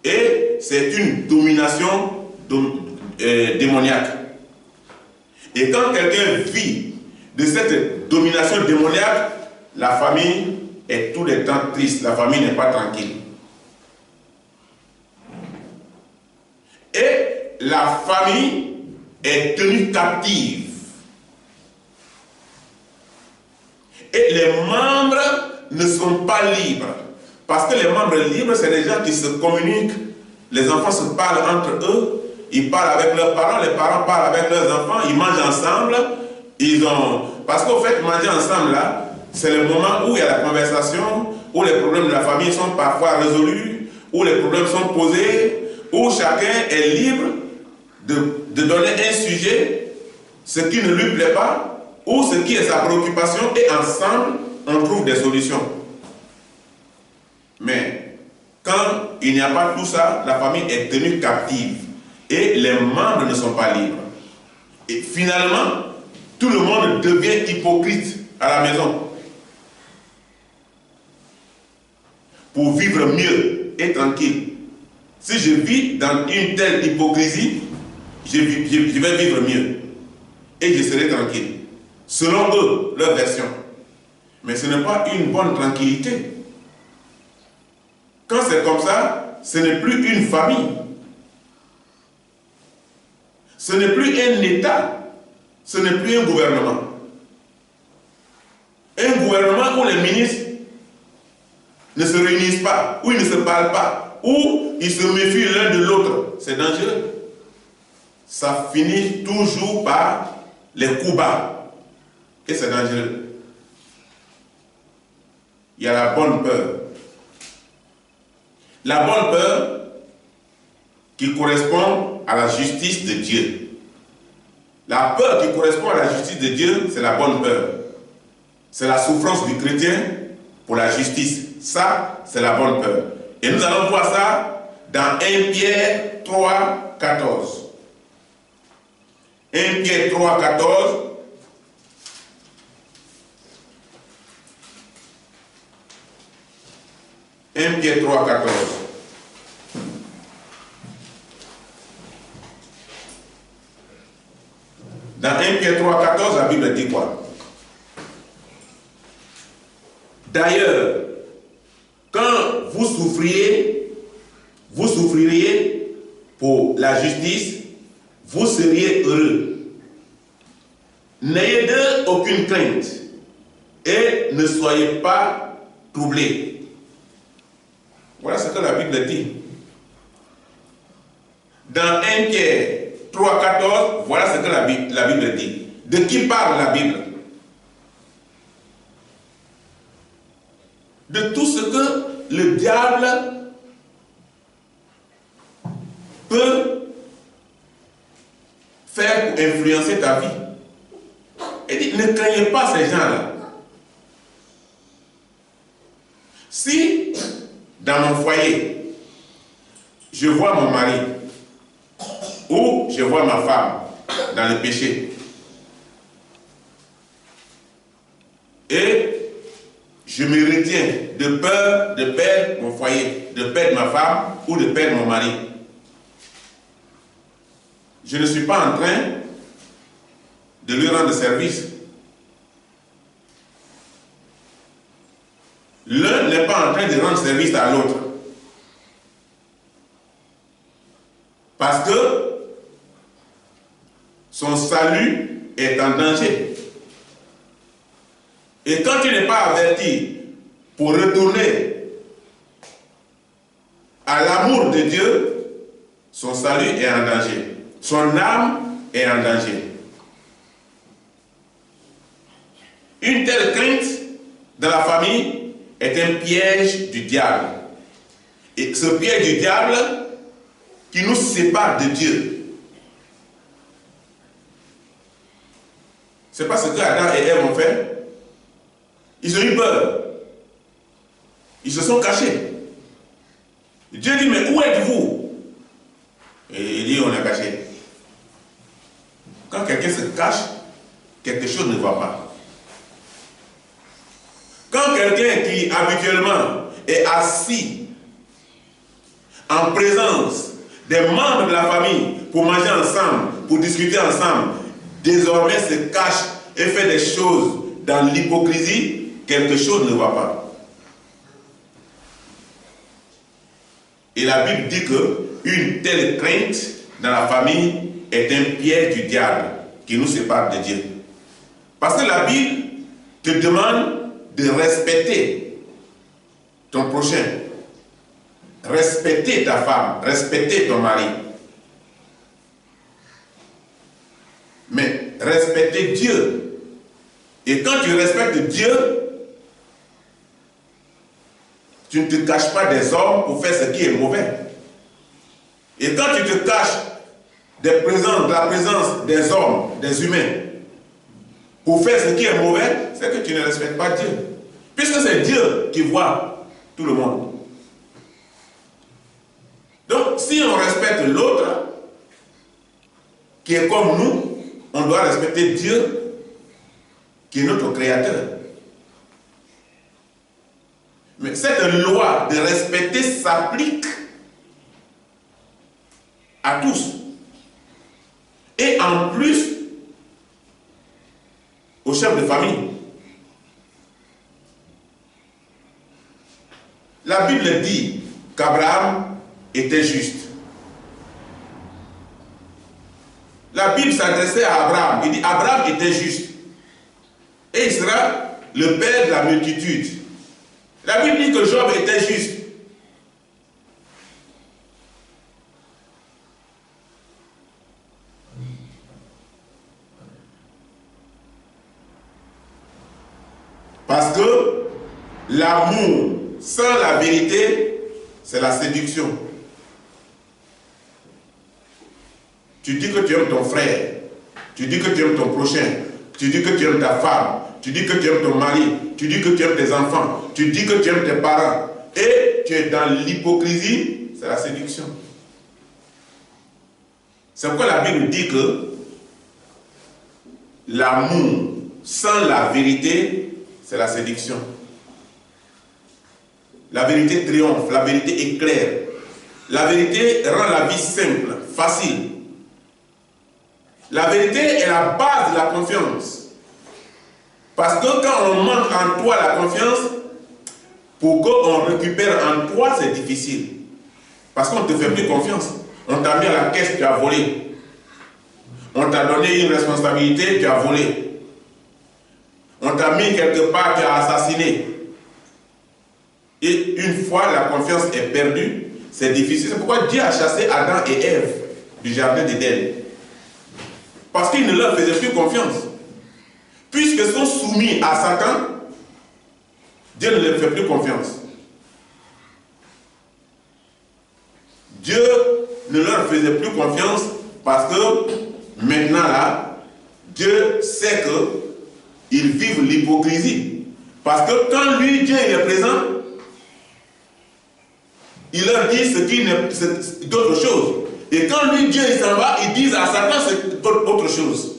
Et c'est une domination démoniaque. Et quand quelqu'un vit de cette domination démoniaque, la famille est tout le temps triste, la famille n'est pas tranquille. Et la famille est tenue captive. Et les membres ne sont pas libres. Parce que les membres libres, c'est les gens qui se communiquent. Les enfants se parlent entre eux, ils parlent avec leurs parents, les parents parlent avec leurs enfants, ils mangent ensemble. Parce qu'au fait, manger ensemble, là, c'est le moment où il y a la conversation, où les problèmes de la famille sont parfois résolus, où les problèmes sont posés, où chacun est libre de donner un sujet, ce qui ne lui plaît pas, ou ce qui est sa préoccupation, et ensemble, on trouve des solutions. Mais quand il n'y a pas tout ça, la famille est tenue captive et les membres ne sont pas libres. Et finalement, tout le monde devient hypocrite à la maison pour vivre mieux et tranquille. Si je vis dans une telle hypocrisie, je vais vivre mieux et je serai tranquille. Selon eux, leur version. Mais ce n'est pas une bonne tranquillité. Quand c'est comme ça, ce n'est plus une famille. Ce n'est plus un État. Ce n'est plus un gouvernement. Un gouvernement où les ministres ne se réunissent pas, où ils ne se parlent pas, où ils se méfient l'un de l'autre. C'est dangereux. Ça finit toujours par les coups bas. Et c'est dangereux. Il y a la bonne peur. La bonne peur qui correspond à la justice de Dieu. La peur qui correspond à la justice de Dieu, c'est la bonne peur. C'est la souffrance du chrétien pour la justice. Ça, c'est la bonne peur. Et nous allons voir ça dans 1 Pierre 3, 14. 1 Pierre 3, 14. Pierre 3, 14. Dans 1 Pierre 3, 14, la Bible dit quoi? D'ailleurs, quand vous souffriez pour la justice, vous seriez heureux. N'ayez d'eux aucune crainte et ne soyez pas troublés. Voilà ce que la Bible dit. Dans 1 Pierre 3, 14, voilà ce que la Bible dit. De qui parle la Bible? De tout ce que le diable peut faire pour influencer ta vie. Il dit, ne craignez pas ces gens-là. Si, dans mon foyer, je vois mon mari ou je vois ma femme dans le péché et je me retiens de peur de perdre mon foyer, de perdre ma femme ou de perdre mon mari, je ne suis pas en train de lui rendre service. L'un n'est pas en train de rendre service à l'autre. Parce que son salut est en danger. Et quand il n'est pas averti pour retourner à l'amour de Dieu, son salut est en danger. Son âme est en danger. Une telle crainte dans la famille est un piège du diable. Et ce piège du diable qui nous sépare de Dieu. C'est pas ce que Adam et Ève ont fait. Ils ont eu peur. Ils se sont cachés. Dieu dit, mais où êtes-vous? Et il dit, on est cachés. Quand quelqu'un se cache, quelque chose ne va pas. Quand quelqu'un qui habituellement est assis en présence des membres de la famille pour manger ensemble, pour discuter ensemble, désormais se cache et fait des choses dans l'hypocrisie, quelque chose ne va pas. Et la Bible dit qu'une telle crainte dans la famille est un piège du diable qui nous sépare de Dieu. Parce que la Bible te demande de respecter ton prochain, respecter ta femme, respecter ton mari. Mais respecter Dieu. Et quand tu respectes Dieu, tu ne te caches pas des hommes pour faire ce qui est mauvais. Et quand tu te caches de la présence des hommes, des humains, pour faire ce qui est mauvais, c'est que tu ne respectes pas Dieu. Puisque c'est Dieu qui voit tout le monde. si on respecte l'autre, qui est comme nous, on doit respecter Dieu, qui est notre créateur. Mais cette loi de respecter s'applique à tous. Et en plus, aux chefs de famille. La Bible dit qu'Abraham était juste. La Bible s'adressait à Abraham. Il dit Abraham était juste. Et il sera le père de la multitude. La Bible dit que Job était juste. Parce que l'amour sans la vérité, c'est la séduction. Tu dis que tu aimes ton frère, tu dis que tu aimes ton prochain, tu dis que tu aimes ta femme, tu dis que tu aimes ton mari, tu dis que tu aimes tes enfants, tu dis que tu aimes tes parents, et tu es dans l'hypocrisie, c'est la séduction. C'est pourquoi la Bible dit que l'amour sans la vérité, c'est la séduction. La vérité triomphe, la vérité éclaire. La vérité rend la vie simple, facile. La vérité est la base de la confiance. Parce que quand on manque en toi la confiance, pour qu'on récupère en toi, c'est difficile. Parce qu'on ne te fait plus confiance. On t'a mis à la caisse, tu as volé. On t'a donné une responsabilité, tu as volé. On t'a mis quelque part, tu as assassiné. Et une fois la confiance est perdue, c'est difficile. C'est pourquoi Dieu a chassé Adam et Ève du jardin d'Éden. Parce qu'il ne leur faisait plus confiance. Puisqu'ils sont soumis à Satan, Dieu ne leur fait plus confiance. Dieu ne leur faisait plus confiance parce que maintenant là, Dieu sait qu'ils vivent l'hypocrisie. Parce que quand lui, Dieu, il est présent, il leur dit ce qui n'est d'autre chose. Et quand lui, Dieu, il s'en va, ils disent à Satan c'est autre chose.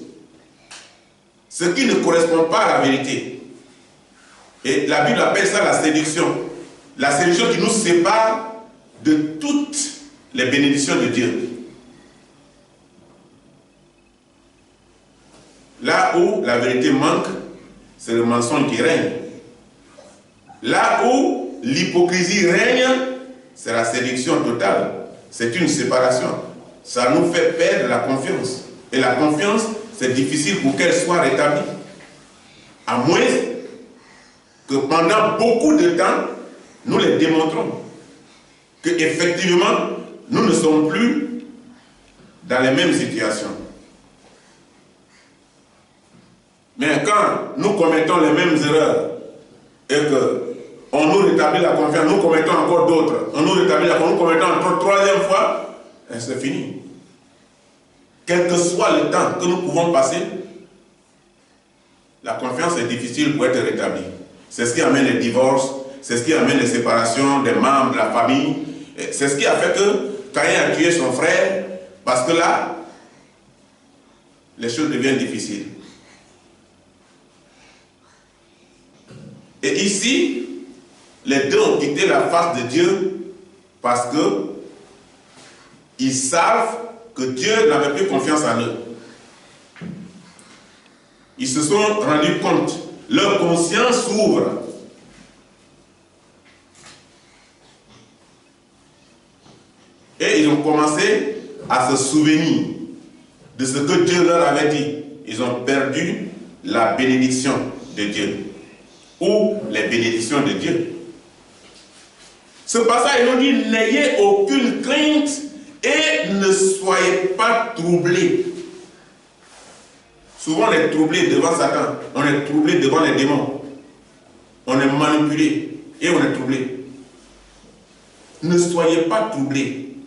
Ce qui ne correspond pas à la vérité. Et la Bible appelle ça la séduction. La séduction qui nous sépare de toutes les bénédictions de Dieu. Là où la vérité manque, c'est le mensonge qui règne. Là où l'hypocrisie règne, c'est la séduction totale. C'est une séparation. Ça nous fait perdre la confiance. Et la confiance, c'est difficile pour qu'elle soit rétablie. À moins que pendant beaucoup de temps, nous les démontrons. Que effectivement, nous ne sommes plus dans les mêmes situations. Mais quand nous commettons les mêmes erreurs et qu'on nous rétablit la confiance, nous commettons encore d'autres, on nous rétablit la confiance, nous commettons encore troisième fois, et c'est fini. Quel que soit le temps que nous pouvons passer, la confiance est difficile pour être rétablie. C'est ce qui amène les divorces, c'est ce qui amène les séparations des membres de la famille. C'est ce qui a fait que Caïn a tué son frère, parce que là, les choses deviennent difficiles. Et ici, les deux ont quitté la face de Dieu parce que ils savent que Dieu n'avait plus confiance en eux. Ils se sont rendus compte, leur conscience s'ouvre. Et ils ont commencé à se souvenir de ce que Dieu leur avait dit. Ils ont perdu la bénédiction de Dieu. Ou les bénédictions de Dieu. Ce passage, il nous dit, n'ayez aucune crainte et ne soyez pas troublés. Souvent on est troublé devant Satan, on est troublé devant les démons. On est manipulé et on est troublé. Ne soyez pas troublés.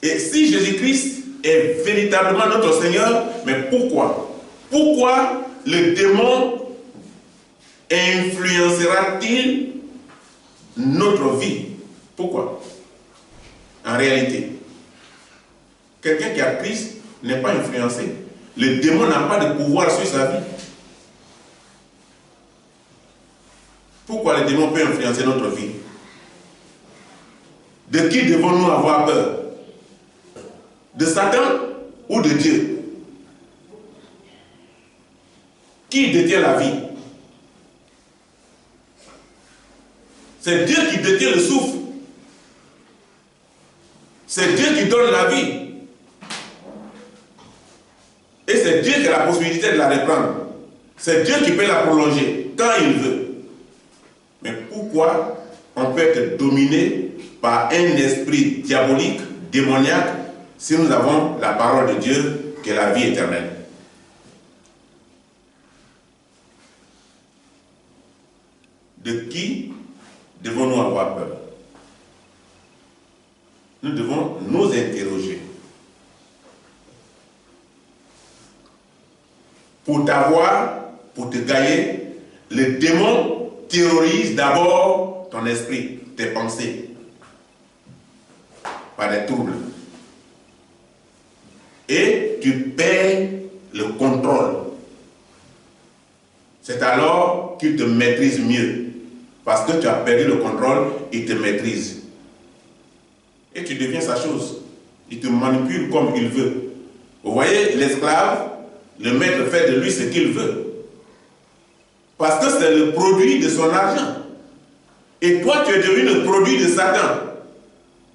Et si Jésus-Christ est véritablement notre Seigneur, mais pourquoi? Pourquoi le démon influencera-t-il notre vie? Pourquoi? En réalité, quelqu'un qui a Christ n'est pas influencé. Le démon n'a pas de pouvoir sur sa vie. Pourquoi le démon peut influencer notre vie? De qui devons-nous avoir peur? De Satan ou de Dieu? Qui détient la vie? C'est Dieu qui détient le souffle. C'est Dieu qui donne la vie. Et c'est Dieu qui a la possibilité de la reprendre. C'est Dieu qui peut la prolonger quand il veut. Mais pourquoi on peut être dominé par un esprit diabolique, démoniaque, si nous avons la parole de Dieu qui est la vie éternelle? De qui devons-nous avoir peur? Nous devons nous interroger. Pour t'avoir, pour te gagner, le démon terrorise d'abord ton esprit, tes pensées, par des troubles. Et tu perds le contrôle. C'est alors qu'il te maîtrise mieux. Parce que tu as perdu le contrôle, il te maîtrise. Et tu deviens sa chose. Il te manipule comme il veut. Vous voyez, l'esclave, le maître fait de lui ce qu'il veut. Parce que c'est le produit de son argent. Et toi, tu es devenu le produit de Satan.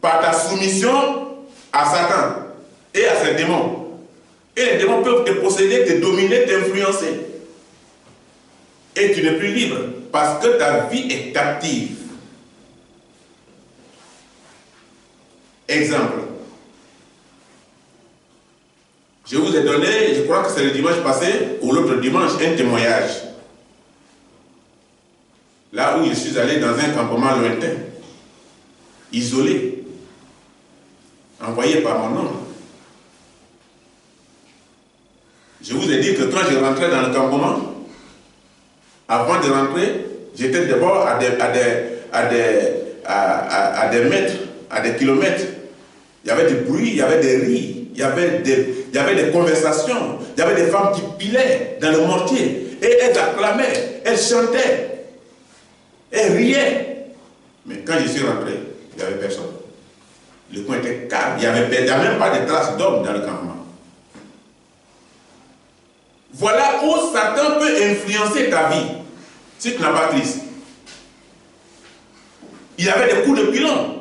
Par ta soumission à Satan et à ses démons. Et les démons peuvent te posséder, te dominer, t'influencer. Et tu n'es plus libre. Parce que ta vie est captive. Exemple. Je vous ai donné, je crois que c'est le dimanche passé, ou l'autre dimanche, un témoignage. Là où je suis allé dans un campement lointain, isolé, envoyé par mon oncle. Je vous ai dit que quand je rentrais dans le campement, avant de rentrer, j'étais d'abord à des mètres, à des kilomètres. Il y avait du bruit, il y avait des rires, il y avait des conversations, il y avait des femmes qui pilaient dans le mortier. Et elles acclamaient, elles chantaient, elles riaient. Mais quand je suis rentré, il n'y avait personne. Le coin était calme, il n'y avait même pas de traces d'hommes dans le campement. Voilà où Satan peut influencer ta vie, si tu n'as pas Christ. Il y avait des coups de pilon.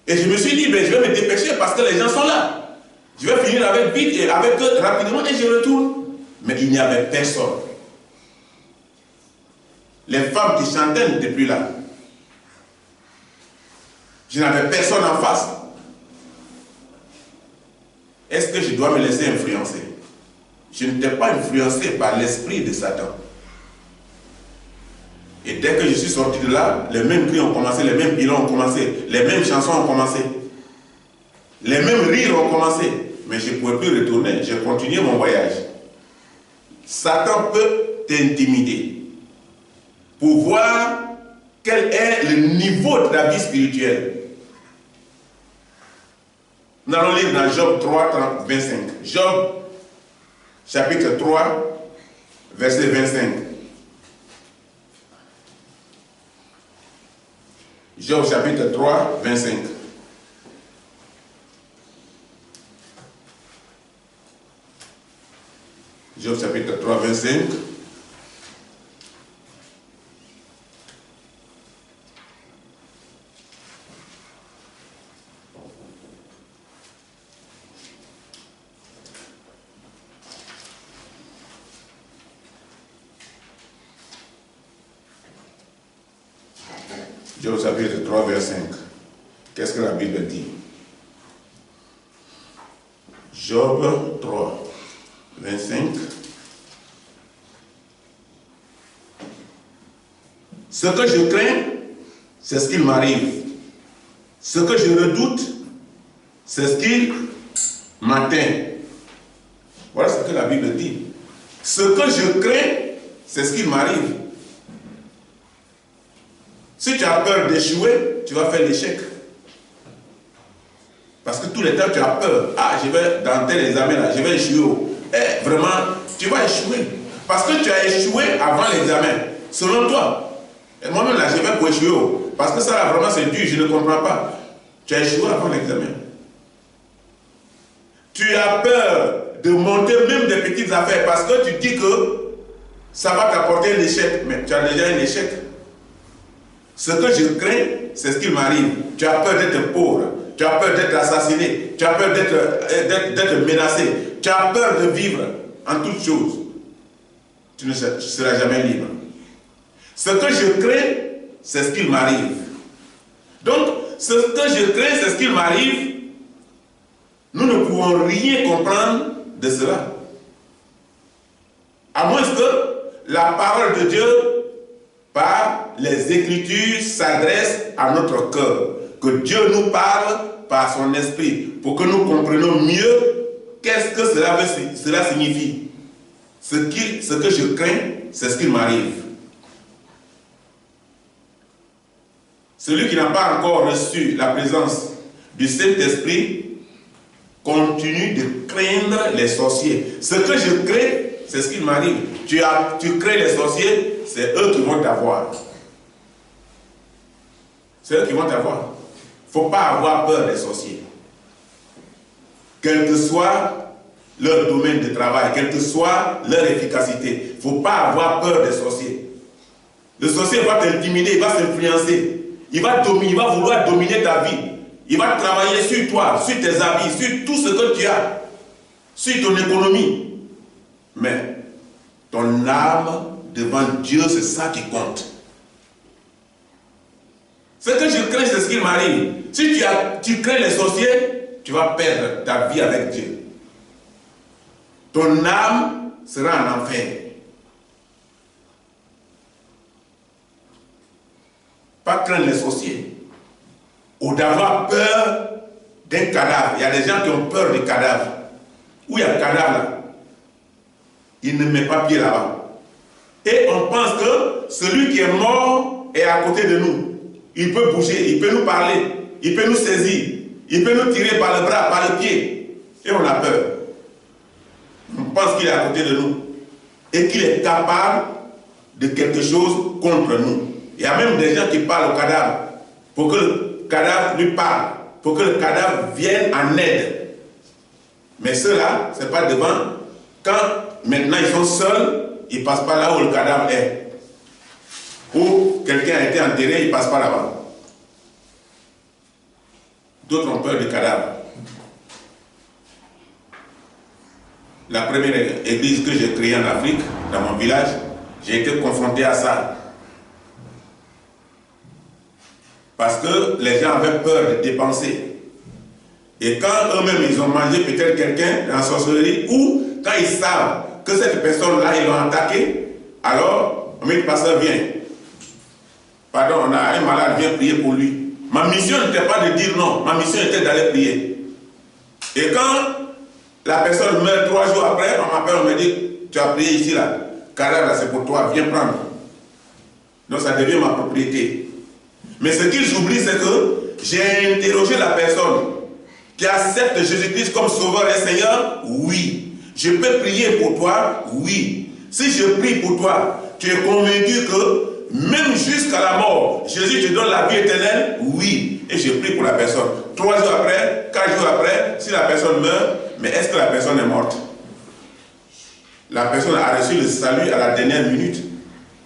Et je me suis dit, ben, je vais me dépêcher parce que les gens sont là. Je vais finir avec vite et avec eux rapidement et je retourne. Mais il n'y avait personne. Les femmes qui chantaient n'étaient plus là. Je n'avais personne en face. Est-ce que je dois me laisser influencer? Je n'étais pas influencé par l'esprit de Satan. Et dès que je suis sorti de là, les mêmes cris ont commencé, les mêmes pilons ont commencé, les mêmes chansons ont commencé, les mêmes rires ont commencé. Mais je ne pouvais plus retourner, j'ai continué mon voyage. Satan peut t'intimider pour voir quel est le niveau de la vie spirituelle. Nous allons lire dans Job 3, 25. Job, chapitre 3, verset 25. Job chapitre 3, 25. Job chapitre 3, 25. Job chapitre 3, verset 5. Qu'est-ce que la Bible dit? Job 3, 25. Ce que je crains, c'est ce qu'il m'arrive. Ce que je redoute, c'est ce qui m'atteint. Voilà ce que la Bible dit. Ce que je crains, c'est ce qui m'arrive. Si tu as peur d'échouer, tu vas faire l'échec. Parce que tous les temps, tu as peur. Ah, je vais dans tel examen là, je vais échouer. Eh, vraiment, tu vas échouer. Parce que tu as échoué avant l'examen. Selon toi. Et moi-même là, je vais pour échouer. Parce que ça là, vraiment, c'est dur, je ne comprends pas. Tu as échoué avant l'examen. Tu as peur de monter même des petites affaires parce que tu dis que ça va t'apporter un échec. Mais tu as déjà un échec. Ce que je crains, c'est ce qui m'arrive. Tu as peur d'être pauvre. Tu as peur d'être assassiné. Tu as peur d'être menacé. Tu as peur de vivre en toutes choses. Tu ne seras jamais libre. Ce que je crains, c'est ce qu'il m'arrive. Donc, ce que je crains, c'est ce qu'il m'arrive. Nous ne pouvons rien comprendre de cela. À moins que la parole de Dieu, par les Écritures, s'adresse à notre cœur. Que Dieu nous parle par son esprit pour que nous comprenions mieux qu'est-ce que cela signifie. Ce que je crains, c'est ce qui m'arrive. Celui qui n'a pas encore reçu la présence du Saint-Esprit continue de craindre les sorciers. Ce que je crains, c'est ce qui m'arrive. Tu crains les sorciers, c'est eux qui vont t'avoir. C'est eux qui vont t'avoir. Il ne faut pas avoir peur des sorciers. Quel que soit leur domaine de travail, quelle que soit leur efficacité, il ne faut pas avoir peur des sorciers. Le sorcier va t'intimider, il va s'influencer. Il va vouloir dominer ta vie. Il va travailler sur toi, sur tes habits, sur tout ce que tu as, sur ton économie. Mais ton âme devant Dieu, c'est ça qui compte. Ce que je crains, c'est ce qui m'arrive. Si tu crains les sorciers, tu vas perdre ta vie avec Dieu. Ton âme sera en enfer. Pas craindre les sorciers. Ou d'avoir peur d'un cadavre. Il y a des gens qui ont peur des cadavres. Où il y a un cadavre là, il ne met pas pied là-bas. Et on pense que celui qui est mort est à côté de nous. Il peut bouger, il peut nous parler, il peut nous saisir, il peut nous tirer par le bras, par le pied. Et on a peur. On pense qu'il est à côté de nous. Et qu'il est capable de quelque chose contre nous. Il y a même des gens qui parlent au cadavre pour que le cadavre lui parle, pour que le cadavre vienne en aide. Mais ceux-là, ce n'est pas devant. Quand maintenant ils sont seuls, ils ne passent pas là où le cadavre est. Ou quelqu'un a été enterré, il ne passe pas là-bas. D'autres ont peur du cadavre. La première église que j'ai créée en Afrique, dans mon village, j'ai été confronté à ça. Parce que les gens avaient peur de dépenser. Et quand eux-mêmes, ils ont mangé peut-être quelqu'un dans la sorcellerie, ou quand ils savent que cette personne-là, ils l'ont attaqué, alors, le pasteur vient. Pardon, on a un malade, viens prier pour lui. Ma mission n'était pas de dire non, ma mission était d'aller prier. Et quand la personne meurt 3 jours après, on m'appelle, on me dit, tu as prié ici, là, cadavre, c'est pour toi, viens prendre. Donc ça devient ma propriété. Mais ce qu'ils oublient, c'est que j'ai interrogé la personne qui accepte Jésus-Christ comme sauveur et Seigneur. Oui. Je peux prier pour toi. Oui. Si je prie pour toi, tu es convaincu que même jusqu'à la mort, Jésus te donne la vie éternelle. Oui. Et je prie pour la personne. 3 jours après, 4 jours après, si la personne meurt, mais est-ce que la personne est morte? La personne a reçu le salut à la dernière minute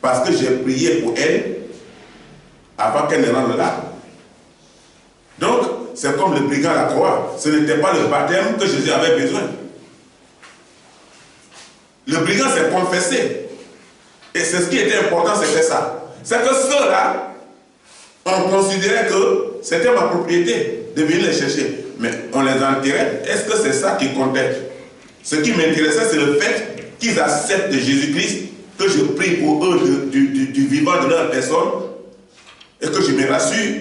parce que j'ai prié pour elle avant qu'elle ne rentre là. Donc, c'est comme le brigand à la croix. Ce n'était pas le baptême que Jésus avait besoin. Le brigand s'est confessé. Et c'est ce qui était important, c'était ça. C'est que ceux-là, on considérait que c'était ma propriété de venir les chercher. Mais on les enterrait. Est-ce que c'est ça qui comptait? Ce qui m'intéressait, c'est le fait qu'ils acceptent Jésus-Christ, que je prie pour eux du vivant de leur personne, et que je me rassure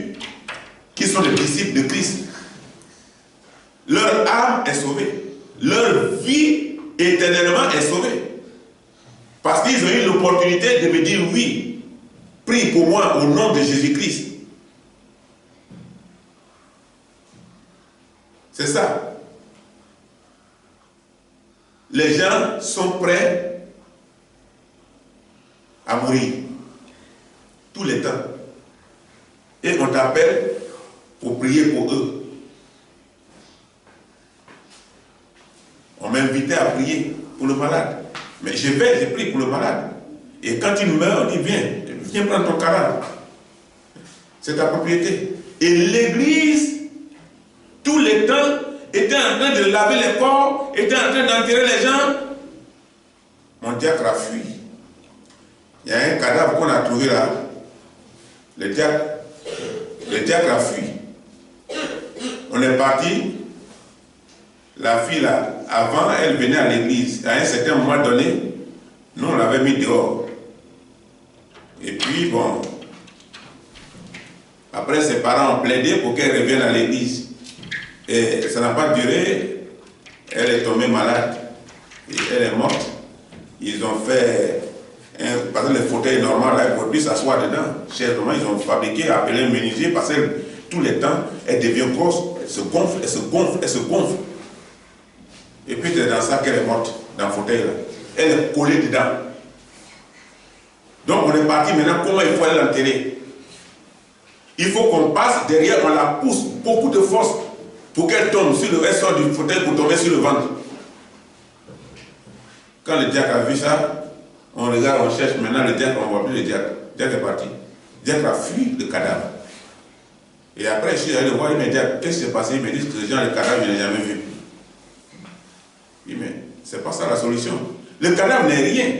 qu'ils sont les disciples de Christ. Leur âme est sauvée. Leur vie éternellement est sauvée. Parce qu'ils ont eu l'opportunité de me dire oui, prie pour moi au nom de Jésus-Christ. C'est ça. Les gens sont prêts à mourir tous les temps. Et on t'appelle pour prier pour eux. On m'invitait à prier pour le malade. Mais je prie pour le malade. Et quand il meurt, on dit viens prendre ton cadavre. C'est ta propriété. Et l'église, tous les temps, était en train de laver les corps, était en train d'enterrer les gens. Mon diacre a fui. Il y a un cadavre qu'on a trouvé là. Le diacre a fui. On est parti. La fille là, avant, elle venait à l'église. À un certain moment donné, nous on l'avait mis dehors. Et puis bon, après ses parents ont plaidé pour qu'elle revienne à l'église. Et ça n'a pas duré. Elle est tombée malade. Et elle est morte. Ils ont fait parce que le fauteuil normal, là, il ne faut plus s'asseoir dedans. Chèrement, ils ont fabriqué, appelé un menuisier, parce que tous les temps, elle devient grosse, elle se gonfle, elle se gonfle, elle se gonfle. Et puis c'est dans ça qu'elle est morte, dans le fauteuil là. Elle est collée dedans. Donc on est parti maintenant, comment il faut aller l'enterrer? Il faut qu'on passe derrière, on la pousse, beaucoup de force, pour qu'elle tombe sur le reste du fauteuil pour tomber sur le ventre. Quand le diacre a vu ça, on regarde, on cherche, maintenant le diacre, on ne voit plus le diacre. Le diacre est parti. Le diacre a fui le cadavre. Et après, je suis allé le voir, il m'a dit, qu'est-ce qui s'est passé? Il me dit que les gens, le cadavre, je ne l'ai jamais vu. Il dit, mais c'est pas ça la solution. Le cadavre n'est rien.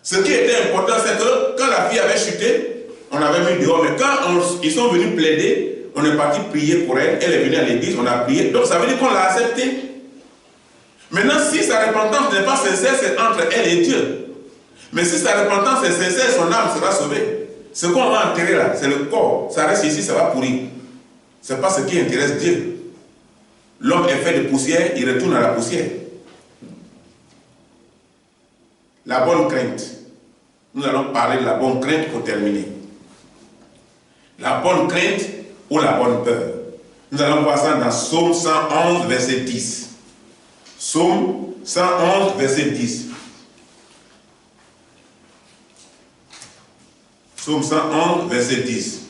Ce qui était important, c'est que quand la fille avait chuté, on avait mis dehors, mais quand ils sont venus plaider, on est parti prier pour elle, elle est venue à l'église, on a prié, donc ça veut dire qu'on l'a acceptée. Maintenant, si sa repentance n'est pas sincère, c'est entre elle et Dieu. Mais si sa repentance est sincère, son âme sera sauvée. Ce qu'on va enterrer là, c'est le corps. Ça reste ici, ça va pourrir. Ce n'est pas ce qui intéresse Dieu. L'homme est fait de poussière, il retourne à la poussière. La bonne crainte. Nous allons parler de la bonne crainte pour terminer. La bonne crainte ou la bonne peur. Nous allons voir ça dans Psaume 111, verset 10. Psaume 111, verset 10. Psaume 111, verset 10.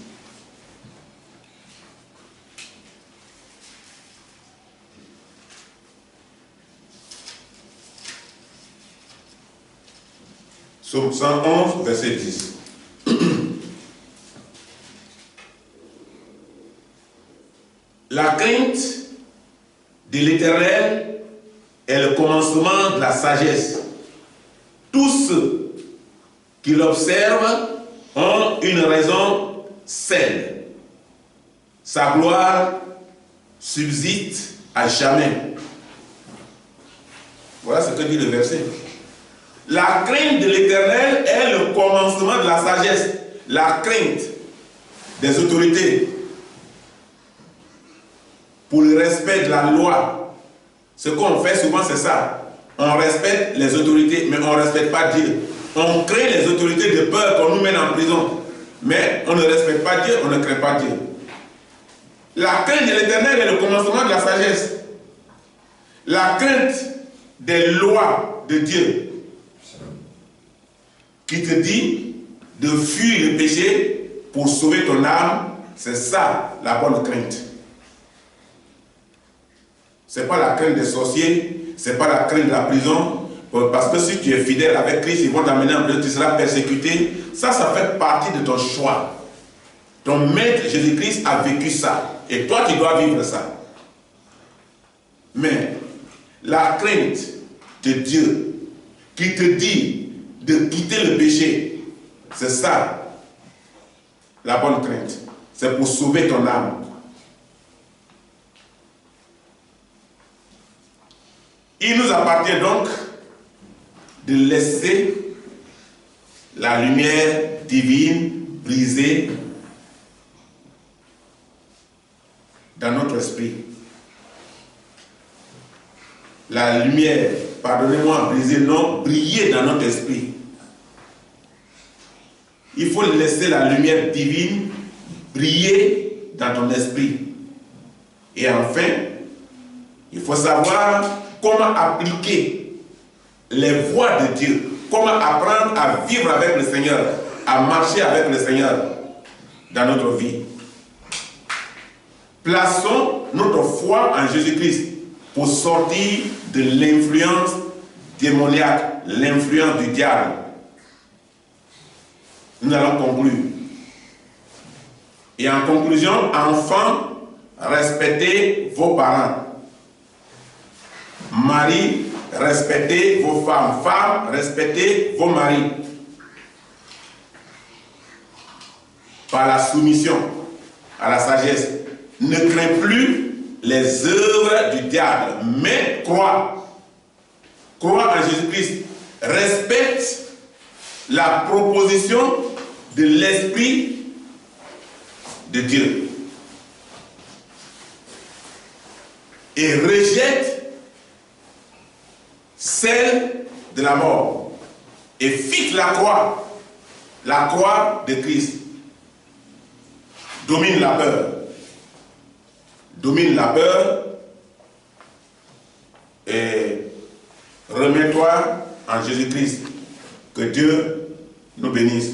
Psaume 111, verset 10. La crainte de l'Éternel est le commencement de la sagesse. Tous ceux qui l'observent ont une raison saine. Sa gloire subsiste à jamais. Voilà ce que dit le verset. La crainte de l'Éternel est le commencement de la sagesse. La crainte des autorités pour le respect de la loi. Ce qu'on fait souvent, c'est ça. On respecte les autorités, mais on ne respecte pas Dieu. On crée les autorités de peur qu'on nous mène en prison. Mais on ne respecte pas Dieu, on ne crée pas Dieu. La crainte de l'Éternel est le commencement de la sagesse. La crainte des lois de Dieu qui te dit de fuir le péché pour sauver ton âme, c'est ça la bonne crainte. Ce n'est pas la crainte des sorciers, ce n'est pas la crainte de la prison, parce que si tu es fidèle avec Christ, ils vont t'amener en prison, tu seras persécuté. Ça fait partie de ton choix. Ton maître Jésus-Christ a vécu ça, et toi tu dois vivre ça. Mais la crainte de Dieu qui te dit de quitter le péché, c'est ça la bonne crainte. C'est pour sauver ton âme. Il nous appartient donc de laisser la lumière divine briser dans notre esprit. La lumière, pardonnez-moi, briser, non, briller dans notre esprit. Il faut laisser la lumière divine briller dans ton esprit. Et enfin, il faut savoir comment appliquer les voies de Dieu, comment apprendre à vivre avec le Seigneur, à marcher avec le Seigneur dans notre vie. Plaçons notre foi en Jésus-Christ pour sortir de l'influence démoniaque, l'influence du diable. Nous allons conclure. Et en conclusion, enfants, respectez vos parents. Marie, respectez vos femmes. Femmes, respectez vos maris. Par la soumission à la sagesse. Ne crains plus les œuvres du diable, mais crois. Crois en Jésus-Christ. Respecte la proposition de l'Esprit de Dieu. Et rejette celle de la mort. Et fixe la croix de Christ. Domine la peur. Domine la peur et remets-toi en Jésus-Christ. Que Dieu nous bénisse.